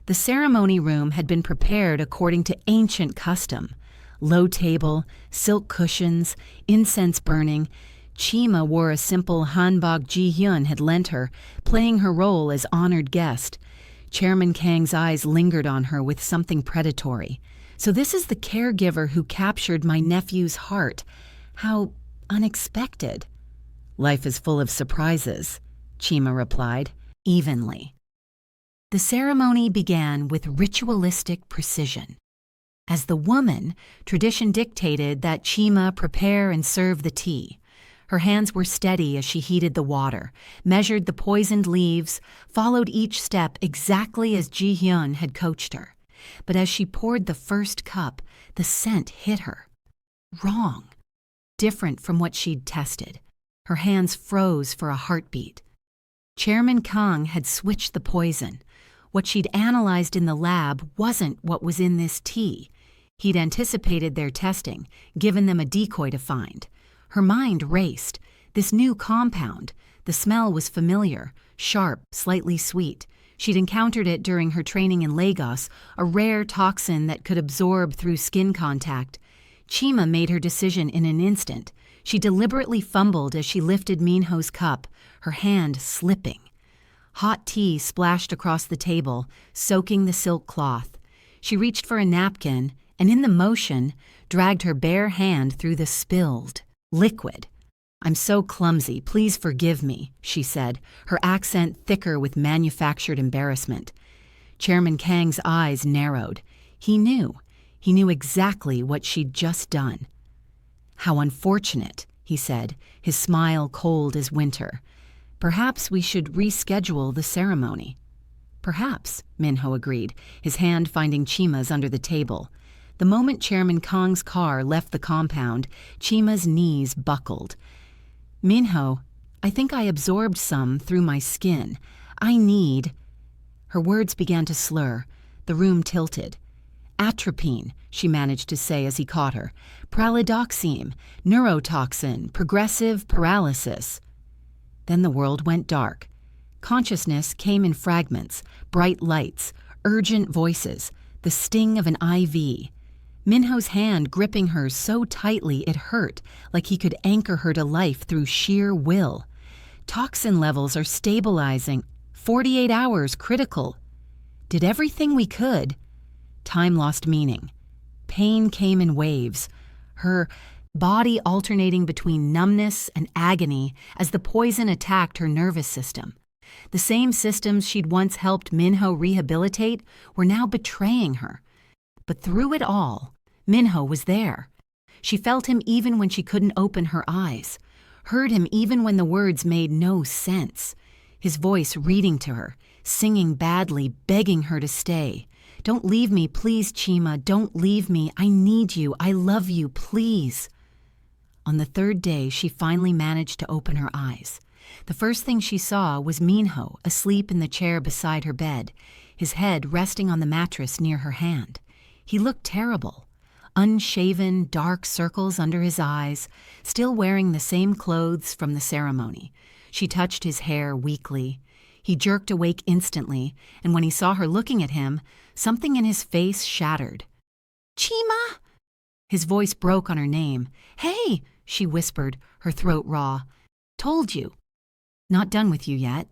The ceremony room had been prepared according to ancient custom. Low table, silk cushions, incense burning. Chima wore a simple hanbok Ji-hyun had lent her, playing her role as honored guest. Chairman Kang's eyes lingered on her with something predatory. So this is the caregiver who captured my nephew's heart. How unexpected. Life is full of surprises, Chima replied, evenly. The ceremony began with ritualistic precision. As the woman, tradition dictated that Chima prepare and serve the tea. Her hands were steady as she heated the water, measured the poisoned leaves, followed each step exactly as Ji-hyun had coached her. But as she poured the first cup, the scent hit her. Wrong. Different from what she'd tested. Her hands froze for a heartbeat. Chairman Kang had switched the poison. What she'd analyzed in the lab wasn't what was in this tea. He'd anticipated their testing, given them a decoy to find. Her mind raced. This new compound, the smell was familiar, sharp, slightly sweet. She'd encountered it during her training in Lagos, a rare toxin that could absorb through skin contact. Chima made her decision in an instant. She deliberately fumbled as she lifted Minho's cup, her hand slipping. Hot tea splashed across the table, soaking the silk cloth. She reached for a napkin, and in the motion, dragged her bare hand through the spilled liquid. "I'm so clumsy, please forgive me," she said, her accent thicker with manufactured embarrassment. Chairman Kang's eyes narrowed. He knew. He knew exactly what she'd just done. "How unfortunate," he said, his smile cold as winter. "Perhaps we should reschedule the ceremony." "Perhaps," Minho agreed, his hand finding Chima's under the table. The moment Chairman Kang's car left the compound, Chima's knees buckled. "Minho, I think I absorbed some through my skin. I need—" Her words began to slur. The room tilted. "Atropine," she managed to say as he caught her. "Pralidoxime, neurotoxin, progressive paralysis." Then the world went dark. Consciousness came in fragments, bright lights, urgent voices, the sting of an IV. Minho's hand gripping hers so tightly it hurt, like he could anchor her to life through sheer will. "Toxin levels are stabilizing. 48 hours critical." Did everything we could. Time lost meaning. Pain came in waves, her body alternating between numbness and agony as the poison attacked her nervous system. The same systems she'd once helped Minho rehabilitate were now betraying her. But through it all, Minho was there. She felt him even when she couldn't open her eyes, heard him even when the words made no sense. His voice reading to her, singing badly, begging her to stay. "Don't leave me, please, Chima. Don't leave me. I need you. I love you, please." On the third day, she finally managed to open her eyes. The first thing she saw was Minho asleep in the chair beside her bed, his head resting on the mattress near her hand. He looked terrible. Unshaven, dark circles under his eyes, still wearing the same clothes from the ceremony. She touched his hair weakly. He jerked awake instantly, and when he saw her looking at him, something in his face shattered. "Chima!" His voice broke on her name. "Hey!" she whispered, her throat raw. "Told you. Not done with you yet."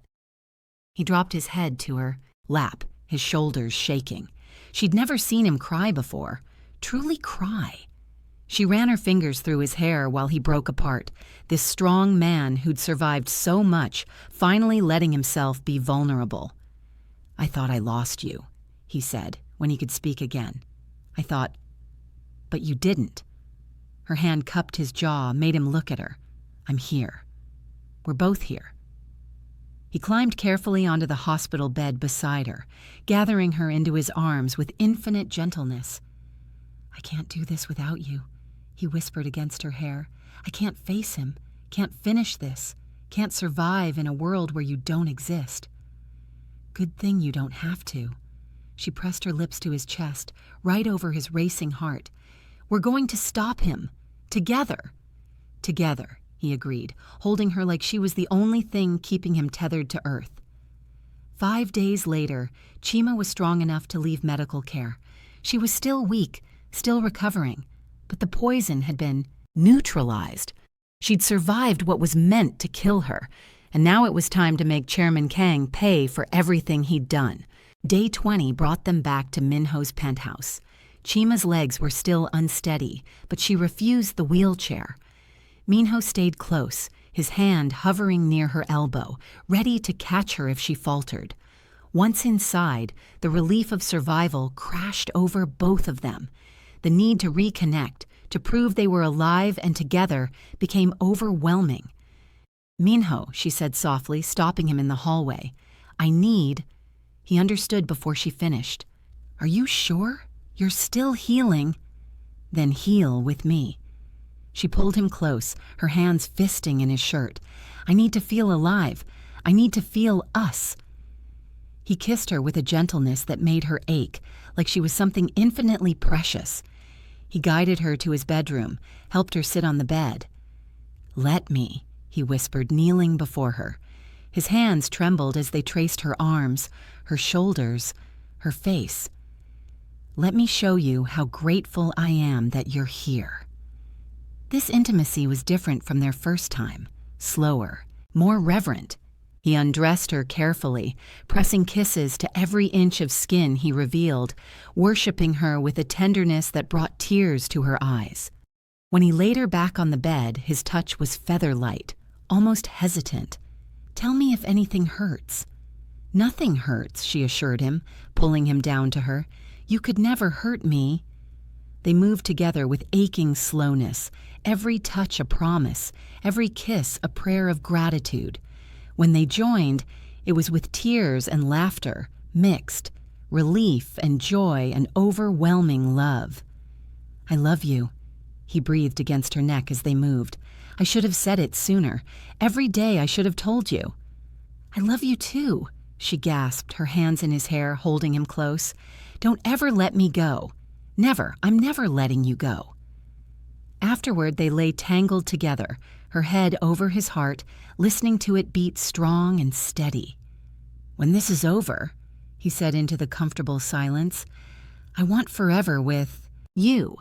He dropped his head to her lap, his shoulders shaking. She'd never seen him cry before. Truly cry. She ran her fingers through his hair while he broke apart, this strong man who'd survived so much, finally letting himself be vulnerable. "I thought I lost you," he said, when he could speak again. "I thought, but you didn't." Her hand cupped his jaw, made him look at her. "I'm here. We're both here." He climbed carefully onto the hospital bed beside her, gathering her into his arms with infinite gentleness. "I can't do this without you," he whispered against her hair. "I can't face him, can't finish this, can't survive in a world where you don't exist." "Good thing you don't have to." She pressed her lips to his chest, right over his racing heart. "We're going to stop him. Together." "Together," he agreed, holding her like she was the only thing keeping him tethered to earth. 5 days later, Chima was strong enough to leave medical care. She was still weak, still recovering, but the poison had been neutralized. She'd survived what was meant to kill her, and now it was time to make Chairman Kang pay for everything he'd done. Day 20 brought them back to Minho's penthouse. Chima's legs were still unsteady, but she refused the wheelchair. Minho stayed close, his hand hovering near her elbow, ready to catch her if she faltered. Once inside, the relief of survival crashed over both of them. The need to reconnect, to prove they were alive and together, became overwhelming. "Minho," she said softly, stopping him in the hallway. "I need—" He understood before she finished. "Are you sure? You're still healing?" "Then heal with me." She pulled him close, her hands fisting in his shirt. "I need to feel alive. I need to feel us." He kissed her with a gentleness that made her ache, like she was something infinitely precious. He guided her to his bedroom, helped her sit on the bed. "Let me," he whispered, kneeling before her. His hands trembled as they traced her arms, her shoulders, her face. "Let me show you how grateful I am that you're here." This intimacy was different from their first time, slower, more reverent. He undressed her carefully, pressing kisses to every inch of skin he revealed, worshiping her with a tenderness that brought tears to her eyes. When he laid her back on the bed, his touch was feather-light, almost hesitant. "Tell me if anything hurts." "Nothing hurts," she assured him, pulling him down to her. "You could never hurt me." They moved together with aching slowness, every touch a promise, every kiss a prayer of gratitude. When they joined, it was with tears and laughter, mixed, relief and joy and overwhelming love. "I love you," he breathed against her neck as they moved. "I should have said it sooner. Every day I should have told you." "I love you too," she gasped, her hands in his hair, holding him close. "Don't ever let me go. Never. I'm never letting you go." Afterward, they lay tangled together, her head over his heart, listening to it beat strong and steady. "When this is over," he said into the comfortable silence, "I want forever with you."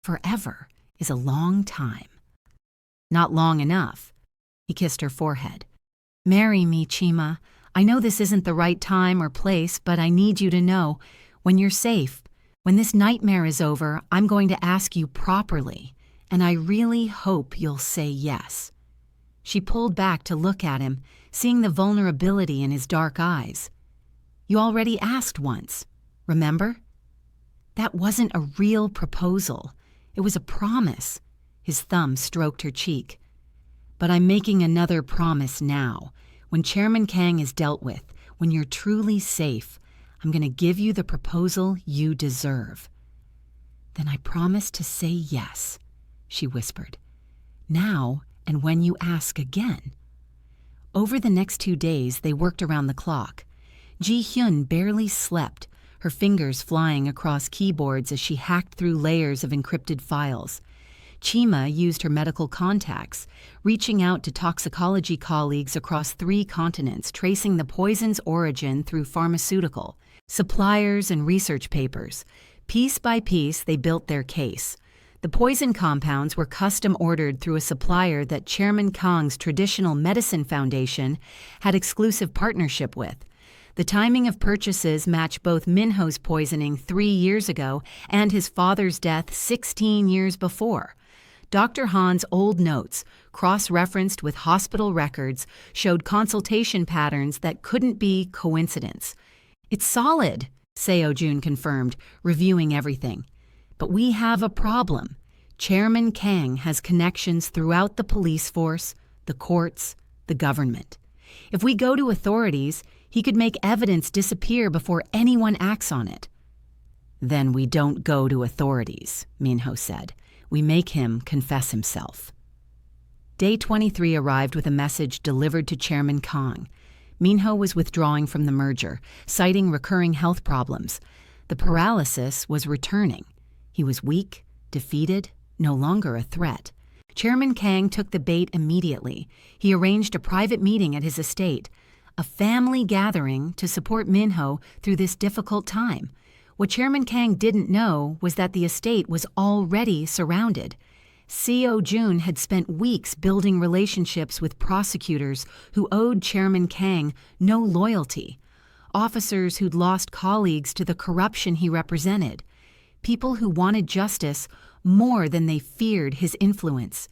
Forever is a long time. "Not long enough." He kissed her forehead. "Marry me, Chima. I know this isn't the right time or place, but I need you to know, when you're safe, when this nightmare is over, I'm going to ask you properly, and I really hope you'll say yes." She pulled back to look at him, seeing the vulnerability in his dark eyes. "You already asked once, remember?" "That wasn't a real proposal. It was a promise." His thumb stroked her cheek. "But I'm making another promise now. When Chairman Kang is dealt with, when you're truly safe, I'm going to give you the proposal you deserve." "Then I promise to say yes," she whispered. "Now and when you ask again." Over the next 2 days, they worked around the clock. Ji-hyun barely slept, her fingers flying across keyboards as she hacked through layers of encrypted files. Chima used her medical contacts, reaching out to toxicology colleagues across 3 continents, tracing the poison's origin through pharmaceutical, suppliers, and research papers. Piece by piece, they built their case. The poison compounds were custom ordered through a supplier that Chairman Kang's Traditional Medicine Foundation had exclusive partnership with. The timing of purchases matched both Minho's poisoning 3 years ago and his father's death 16 years before. Dr. Han's old notes, cross-referenced with hospital records, showed consultation patterns that couldn't be coincidence. "It's solid," Seo-jun confirmed, reviewing everything. "But we have a problem. Chairman Kang has connections throughout the police force, the courts, the government. If we go to authorities, he could make evidence disappear before anyone acts on it." "Then we don't go to authorities," Minho said. "We make him confess himself." Day 23 arrived with a message delivered to Chairman Kang. Minho was withdrawing from the merger, citing recurring health problems. The paralysis was returning. He was weak, defeated, no longer a threat. Chairman Kang took the bait immediately. He arranged a private meeting at his estate, a family gathering to support Minho through this difficult time. What Chairman Kang didn't know was that the estate was already surrounded. Seo-jun had spent weeks building relationships with prosecutors who owed Chairman Kang no loyalty, officers who'd lost colleagues to the corruption he represented, people who wanted justice more than they feared his influence.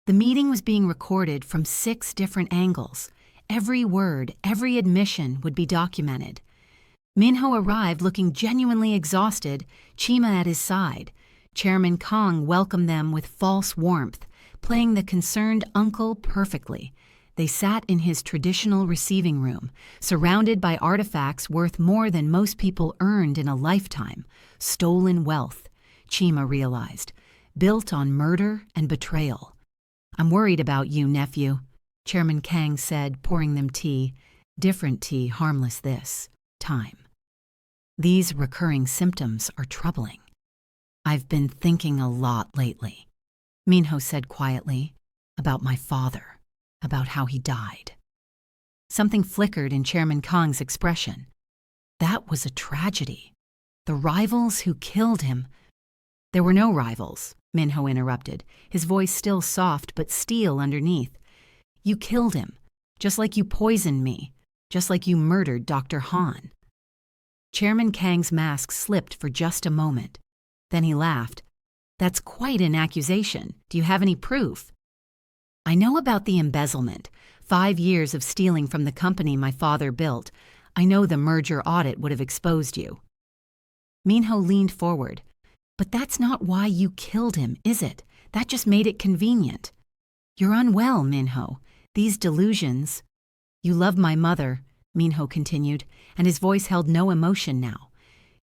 The meeting was being recorded from 6 different angles. Every word, every admission would be documented. Minho arrived looking genuinely exhausted, Chima at his side. Chairman Kang welcomed them with false warmth, playing the concerned uncle perfectly. They sat in his traditional receiving room, surrounded by artifacts worth more than most people earned in a lifetime. Stolen wealth, Chima realized, built on murder and betrayal. "I'm worried about you, nephew," Chairman Kang said, pouring them tea. Different tea, harmless this time. "These recurring symptoms are troubling." "I've been thinking a lot lately," Minho said quietly, "about my father, about how he died." Something flickered in Chairman Kang's expression. That was a tragedy. The rivals who killed him. "There were no rivals," Minho interrupted, his voice still soft but steel underneath. "You killed him, just like you poisoned me, just like you murdered Dr. Han." Chairman Kang's mask slipped for just a moment. Then he laughed. That's quite an accusation. Do you have any proof? I know about the embezzlement. 5 years of stealing from the company my father built. I know the merger audit would have exposed you. Minho leaned forward. But that's not why you killed him, is it? That just made it convenient. You're unwell, Minho. These delusions. You love my mother, Minho continued, and his voice held no emotion now.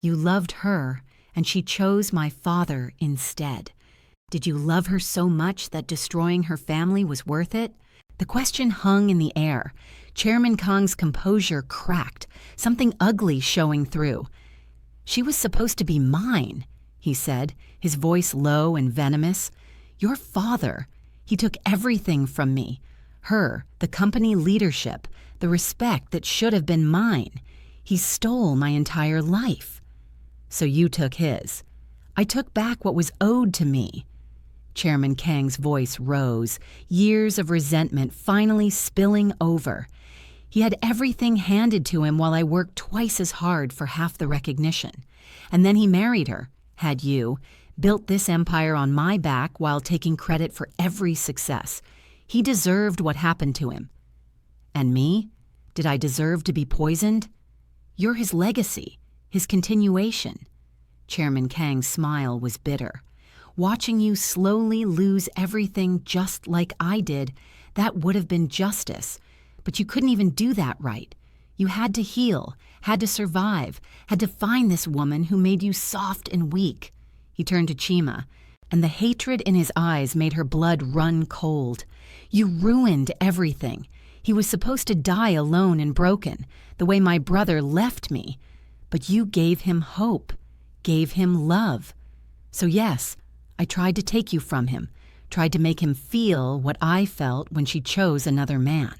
You loved her, and she chose my father instead. Did you love her so much that destroying her family was worth it? The question hung in the air. Chairman Kong's composure cracked, something ugly showing through. She was supposed to be mine, he said, his voice low and venomous. Your father. He took everything from me. Her, the company leadership, the respect that should have been mine. He stole my entire life. So you took his. I took back what was owed to me. Chairman Kang's voice rose, years of resentment finally spilling over. He had everything handed to him while I worked twice as hard for half the recognition. And then he married her, had you, built this empire on my back while taking credit for every success. He deserved what happened to him. And me? Did I deserve to be poisoned? You're his legacy, his continuation. Chairman Kang's smile was bitter. Watching you slowly lose everything just like I did, that would have been justice. But you couldn't even do that right. You had to heal, had to survive, had to find this woman who made you soft and weak. He turned to Chima, and the hatred in his eyes made her blood run cold. You ruined everything. He was supposed to die alone and broken, the way my brother left me. But you gave him hope, gave him love. So yes, I tried to take you from him, tried to make him feel what I felt when she chose another man.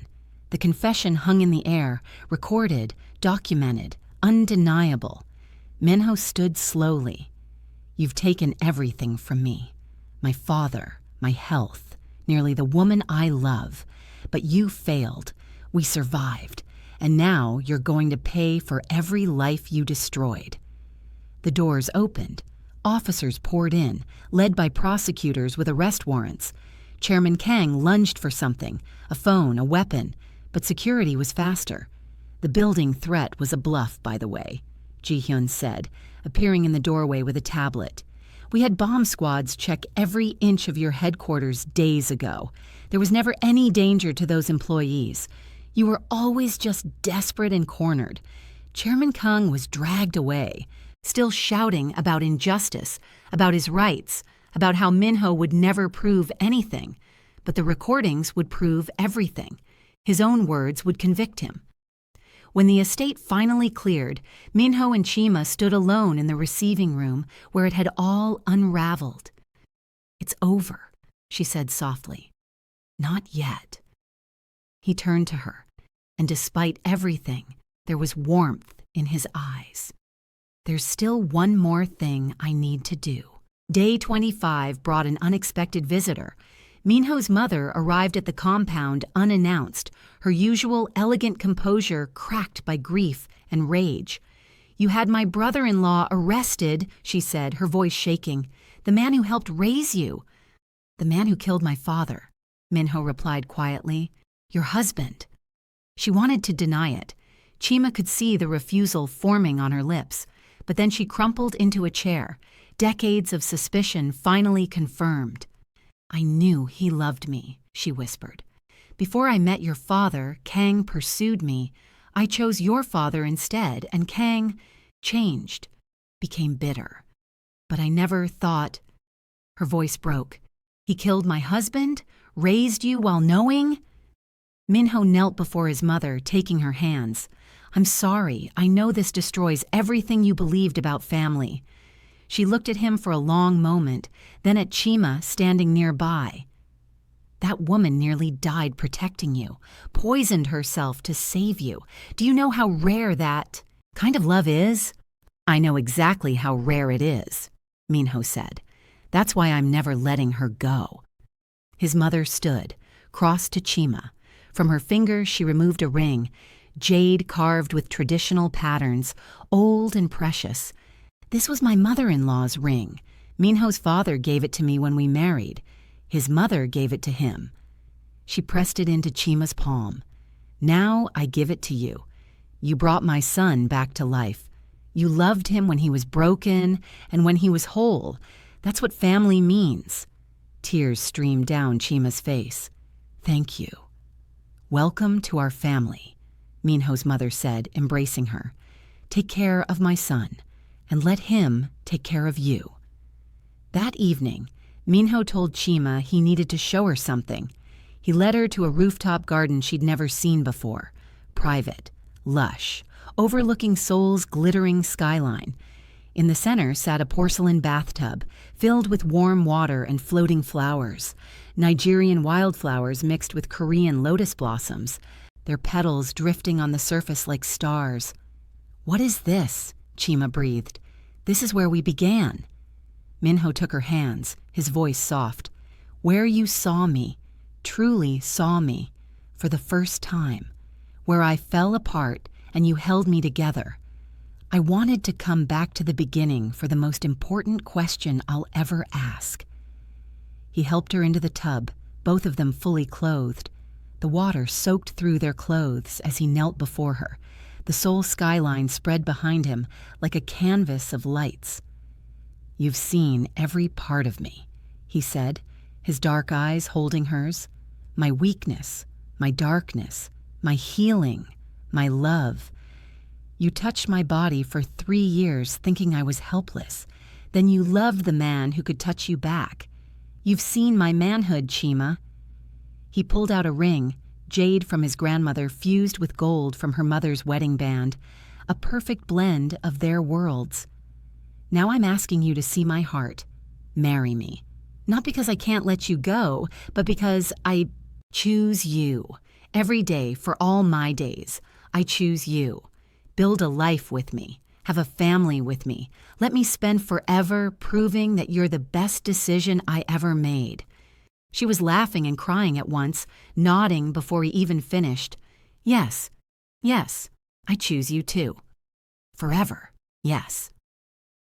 The confession hung in the air, recorded, documented, undeniable. Minho stood slowly. You've taken everything from me. My father, my health, nearly the woman I love. But you failed. We survived. And now you're going to pay for every life you destroyed. The doors opened. Officers poured in, led by prosecutors with arrest warrants. Chairman Kang lunged for something, a phone, a weapon, but security was faster. The building threat was a bluff, by the way, Ji-hyun said, appearing in the doorway with a tablet. We had bomb squads check every inch of your headquarters days ago. There was never any danger to those employees. You were always just desperate and cornered. Chairman Kang was dragged away, still shouting about injustice, about his rights, about how Minho would never prove anything. But the recordings would prove everything. His own words would convict him. When the estate finally cleared, Minho and Chima stood alone in the receiving room where it had all unraveled. It's over, she said softly. Not yet. He turned to her, and despite everything, there was warmth in his eyes. There's still one more thing I need to do. Day 25 brought an unexpected visitor. Minho's mother arrived at the compound unannounced, her usual elegant composure cracked by grief and rage. You had my brother-in-law arrested, she said, her voice shaking. The man who helped raise you. The man who killed my father, Minho replied quietly. Your husband. She wanted to deny it. Chima could see the refusal forming on her lips, but then she crumpled into a chair. Decades of suspicion finally confirmed. I knew he loved me, she whispered. Before I met your father, Kang pursued me. I chose your father instead, and Kang changed, became bitter. But I never thought... Her voice broke. He killed my husband? Raised you while knowing? Minho knelt before his mother, taking her hands. I'm sorry. I know this destroys everything you believed about family. She looked at him for a long moment, then at Chima standing nearby. That woman nearly died protecting you, poisoned herself to save you. Do you know how rare that kind of love is? I know exactly how rare it is, Minho said. That's why I'm never letting her go. His mother stood, crossed to Chima. From her finger she removed a ring, jade carved with traditional patterns, old and precious. This was my mother-in-law's ring. Minho's father gave it to me when we married. His mother gave it to him. She pressed it into Chima's palm. Now I give it to you. You brought my son back to life. You loved him when he was broken and when he was whole. That's what family means. Tears streamed down Chima's face. Thank you. Welcome to our family, Minho's mother said, embracing her. Take care of my son, and let him take care of you. That evening, Minho told Chima he needed to show her something. He led her to a rooftop garden she'd never seen before, private, lush, overlooking Seoul's glittering skyline. In the center sat a porcelain bathtub filled with warm water and floating flowers, Nigerian wildflowers mixed with Korean lotus blossoms, their petals drifting on the surface like stars. What is this? Chima breathed. This is where we began. Minho took her hands, his voice soft. Where you saw me, truly saw me, for the first time. Where I fell apart and you held me together. I wanted to come back to the beginning for the most important question I'll ever ask. He helped her into the tub, both of them fully clothed. The water soaked through their clothes as he knelt before her. The Seoul skyline spread behind him like a canvas of lights. You've seen every part of me, he said, his dark eyes holding hers. My weakness, my darkness, my healing, my love. You touched my body for 3 years thinking I was helpless. Then you loved the man who could touch you back. You've seen my manhood, Chima. He pulled out a ring, jade from his grandmother fused with gold from her mother's wedding band, a perfect blend of their worlds. Now I'm asking you to see my heart. Marry me. Not because I can't let you go, but because I choose you. Every day for all my days, I choose you. Build a life with me. Have a family with me. Let me spend forever proving that you're the best decision I ever made. She was laughing and crying at once, nodding before he even finished. Yes, yes, I choose you too. Forever, yes.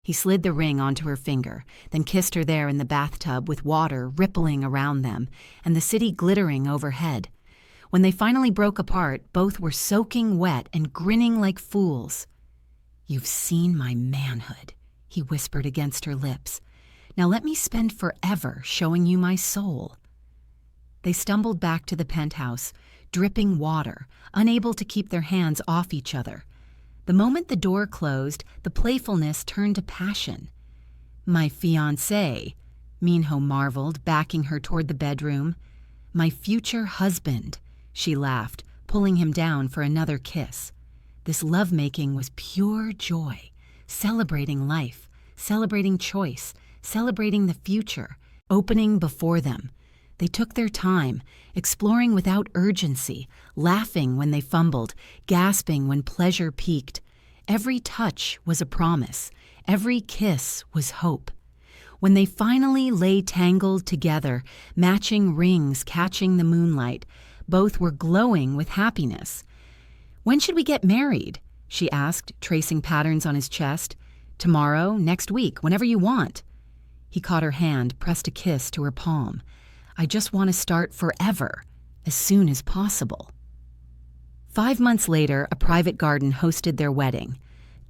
He slid the ring onto her finger, then kissed her there in the bathtub with water rippling around them and the city glittering overhead. When they finally broke apart, both were soaking wet and grinning like fools. You've seen my manhood, he whispered against her lips. Now let me spend forever showing you my soul. They stumbled back to the penthouse, dripping water, unable to keep their hands off each other. The moment the door closed, the playfulness turned to passion. My fiancé, Minho marveled, backing her toward the bedroom. My future husband, she laughed, pulling him down for another kiss. This lovemaking was pure joy, celebrating life, celebrating choice, celebrating the future, opening before them. They took their time, exploring without urgency, laughing when they fumbled, gasping when pleasure peaked. Every touch was a promise. Every kiss was hope. When they finally lay tangled together, matching rings catching the moonlight, both were glowing with happiness. When should we get married? She asked, tracing patterns on his chest. Tomorrow, next week, whenever you want. He caught her hand, pressed a kiss to her palm. I just want to start forever, as soon as possible. 5 months later, a private garden hosted their wedding.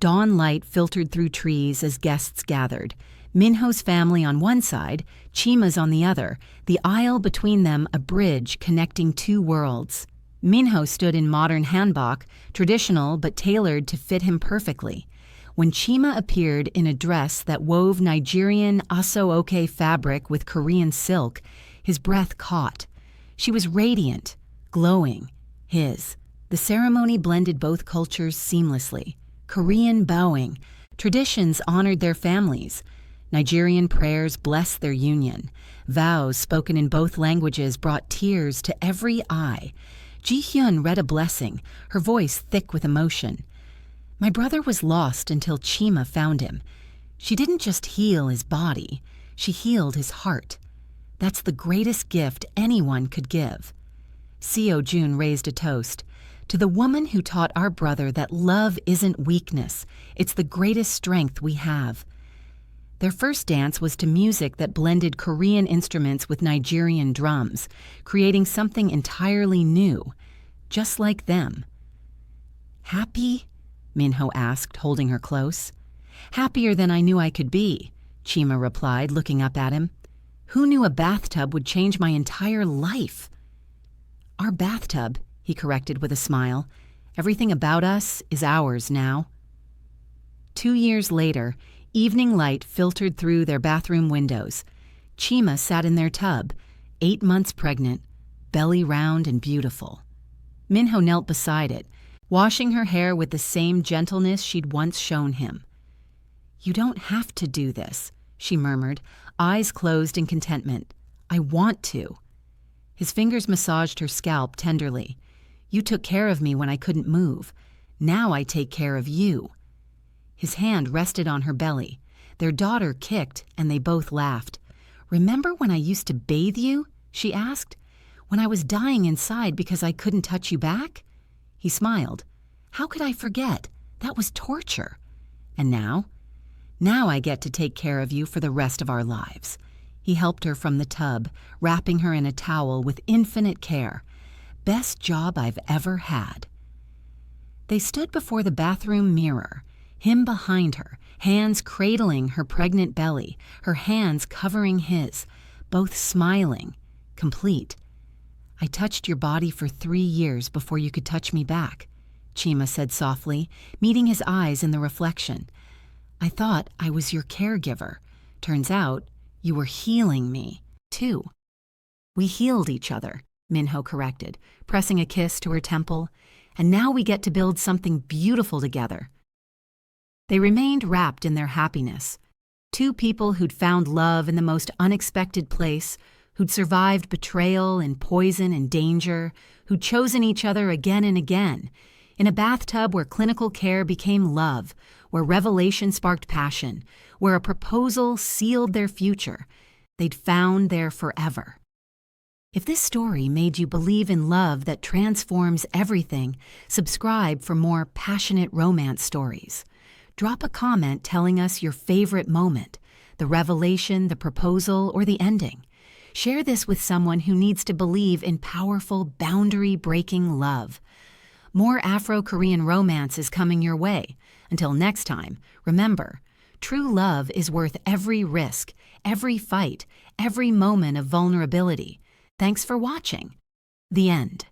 Dawn light filtered through trees as guests gathered. Minho's family on one side, Chima's on the other, the aisle between them a bridge connecting 2 worlds. Minho stood in modern hanbok, traditional but tailored to fit him perfectly. When Chima appeared in a dress that wove Nigerian aso-oke fabric with Korean silk, his breath caught. She was radiant, glowing, his. The ceremony blended both cultures seamlessly. Korean bowing. Traditions honored their families. Nigerian prayers blessed their union. Vows spoken in both languages brought tears to every eye. Ji-hyun read a blessing, her voice thick with emotion. My brother was lost until Chima found him. She didn't just heal his body, she healed his heart. That's the greatest gift anyone could give. Seo Jun raised a toast. To the woman who taught our brother that love isn't weakness, it's the greatest strength we have. Their first dance was to music that blended Korean instruments with Nigerian drums, creating something entirely new, just like them. "Happy?" Minho asked, holding her close. "Happier than I knew I could be," Chima replied, looking up at him. "Who knew a bathtub would change my entire life?" "Our bathtub," he corrected with a smile. "Everything about us is ours now." 2 years later, evening light filtered through their bathroom windows. Chima sat in their tub, 8 months pregnant, belly round and beautiful. Minho knelt beside it, washing her hair with the same gentleness she'd once shown him. "You don't have to do this," she murmured, eyes closed in contentment. "I want to." His fingers massaged her scalp tenderly. "You took care of me when I couldn't move. Now I take care of you." His hand rested on her belly. Their daughter kicked, and they both laughed. "Remember when I used to bathe you?" she asked. "When I was dying inside because I couldn't touch you back?" He smiled. "How could I forget? That was torture. And now? Now I get to take care of you for the rest of our lives." He helped her from the tub, wrapping her in a towel with infinite care. "Best job I've ever had." They stood before the bathroom mirror, him behind her, hands cradling her pregnant belly, her hands covering his, both smiling, complete. "I touched your body for 3 years before you could touch me back," Chima said softly, meeting his eyes in the reflection. "I thought I was your caregiver. Turns out you were healing me, too." "We healed each other," Minho corrected, pressing a kiss to her temple. "And now we get to build something beautiful together." They remained wrapped in their happiness. Two people who'd found love in the most unexpected place, who'd survived betrayal and poison and danger, who'd chosen each other again and again, in a bathtub where clinical care became love, where revelation sparked passion, where a proposal sealed their future. They'd found their forever. If this story made you believe in love that transforms everything, subscribe for more passionate romance stories. Drop a comment telling us your favorite moment, the revelation, the proposal, or the ending. Share this with someone who needs to believe in powerful, boundary-breaking love. More Afro-Korean romance is coming your way. Until next time, remember, true love is worth every risk, every fight, every moment of vulnerability. Thanks for watching. The end.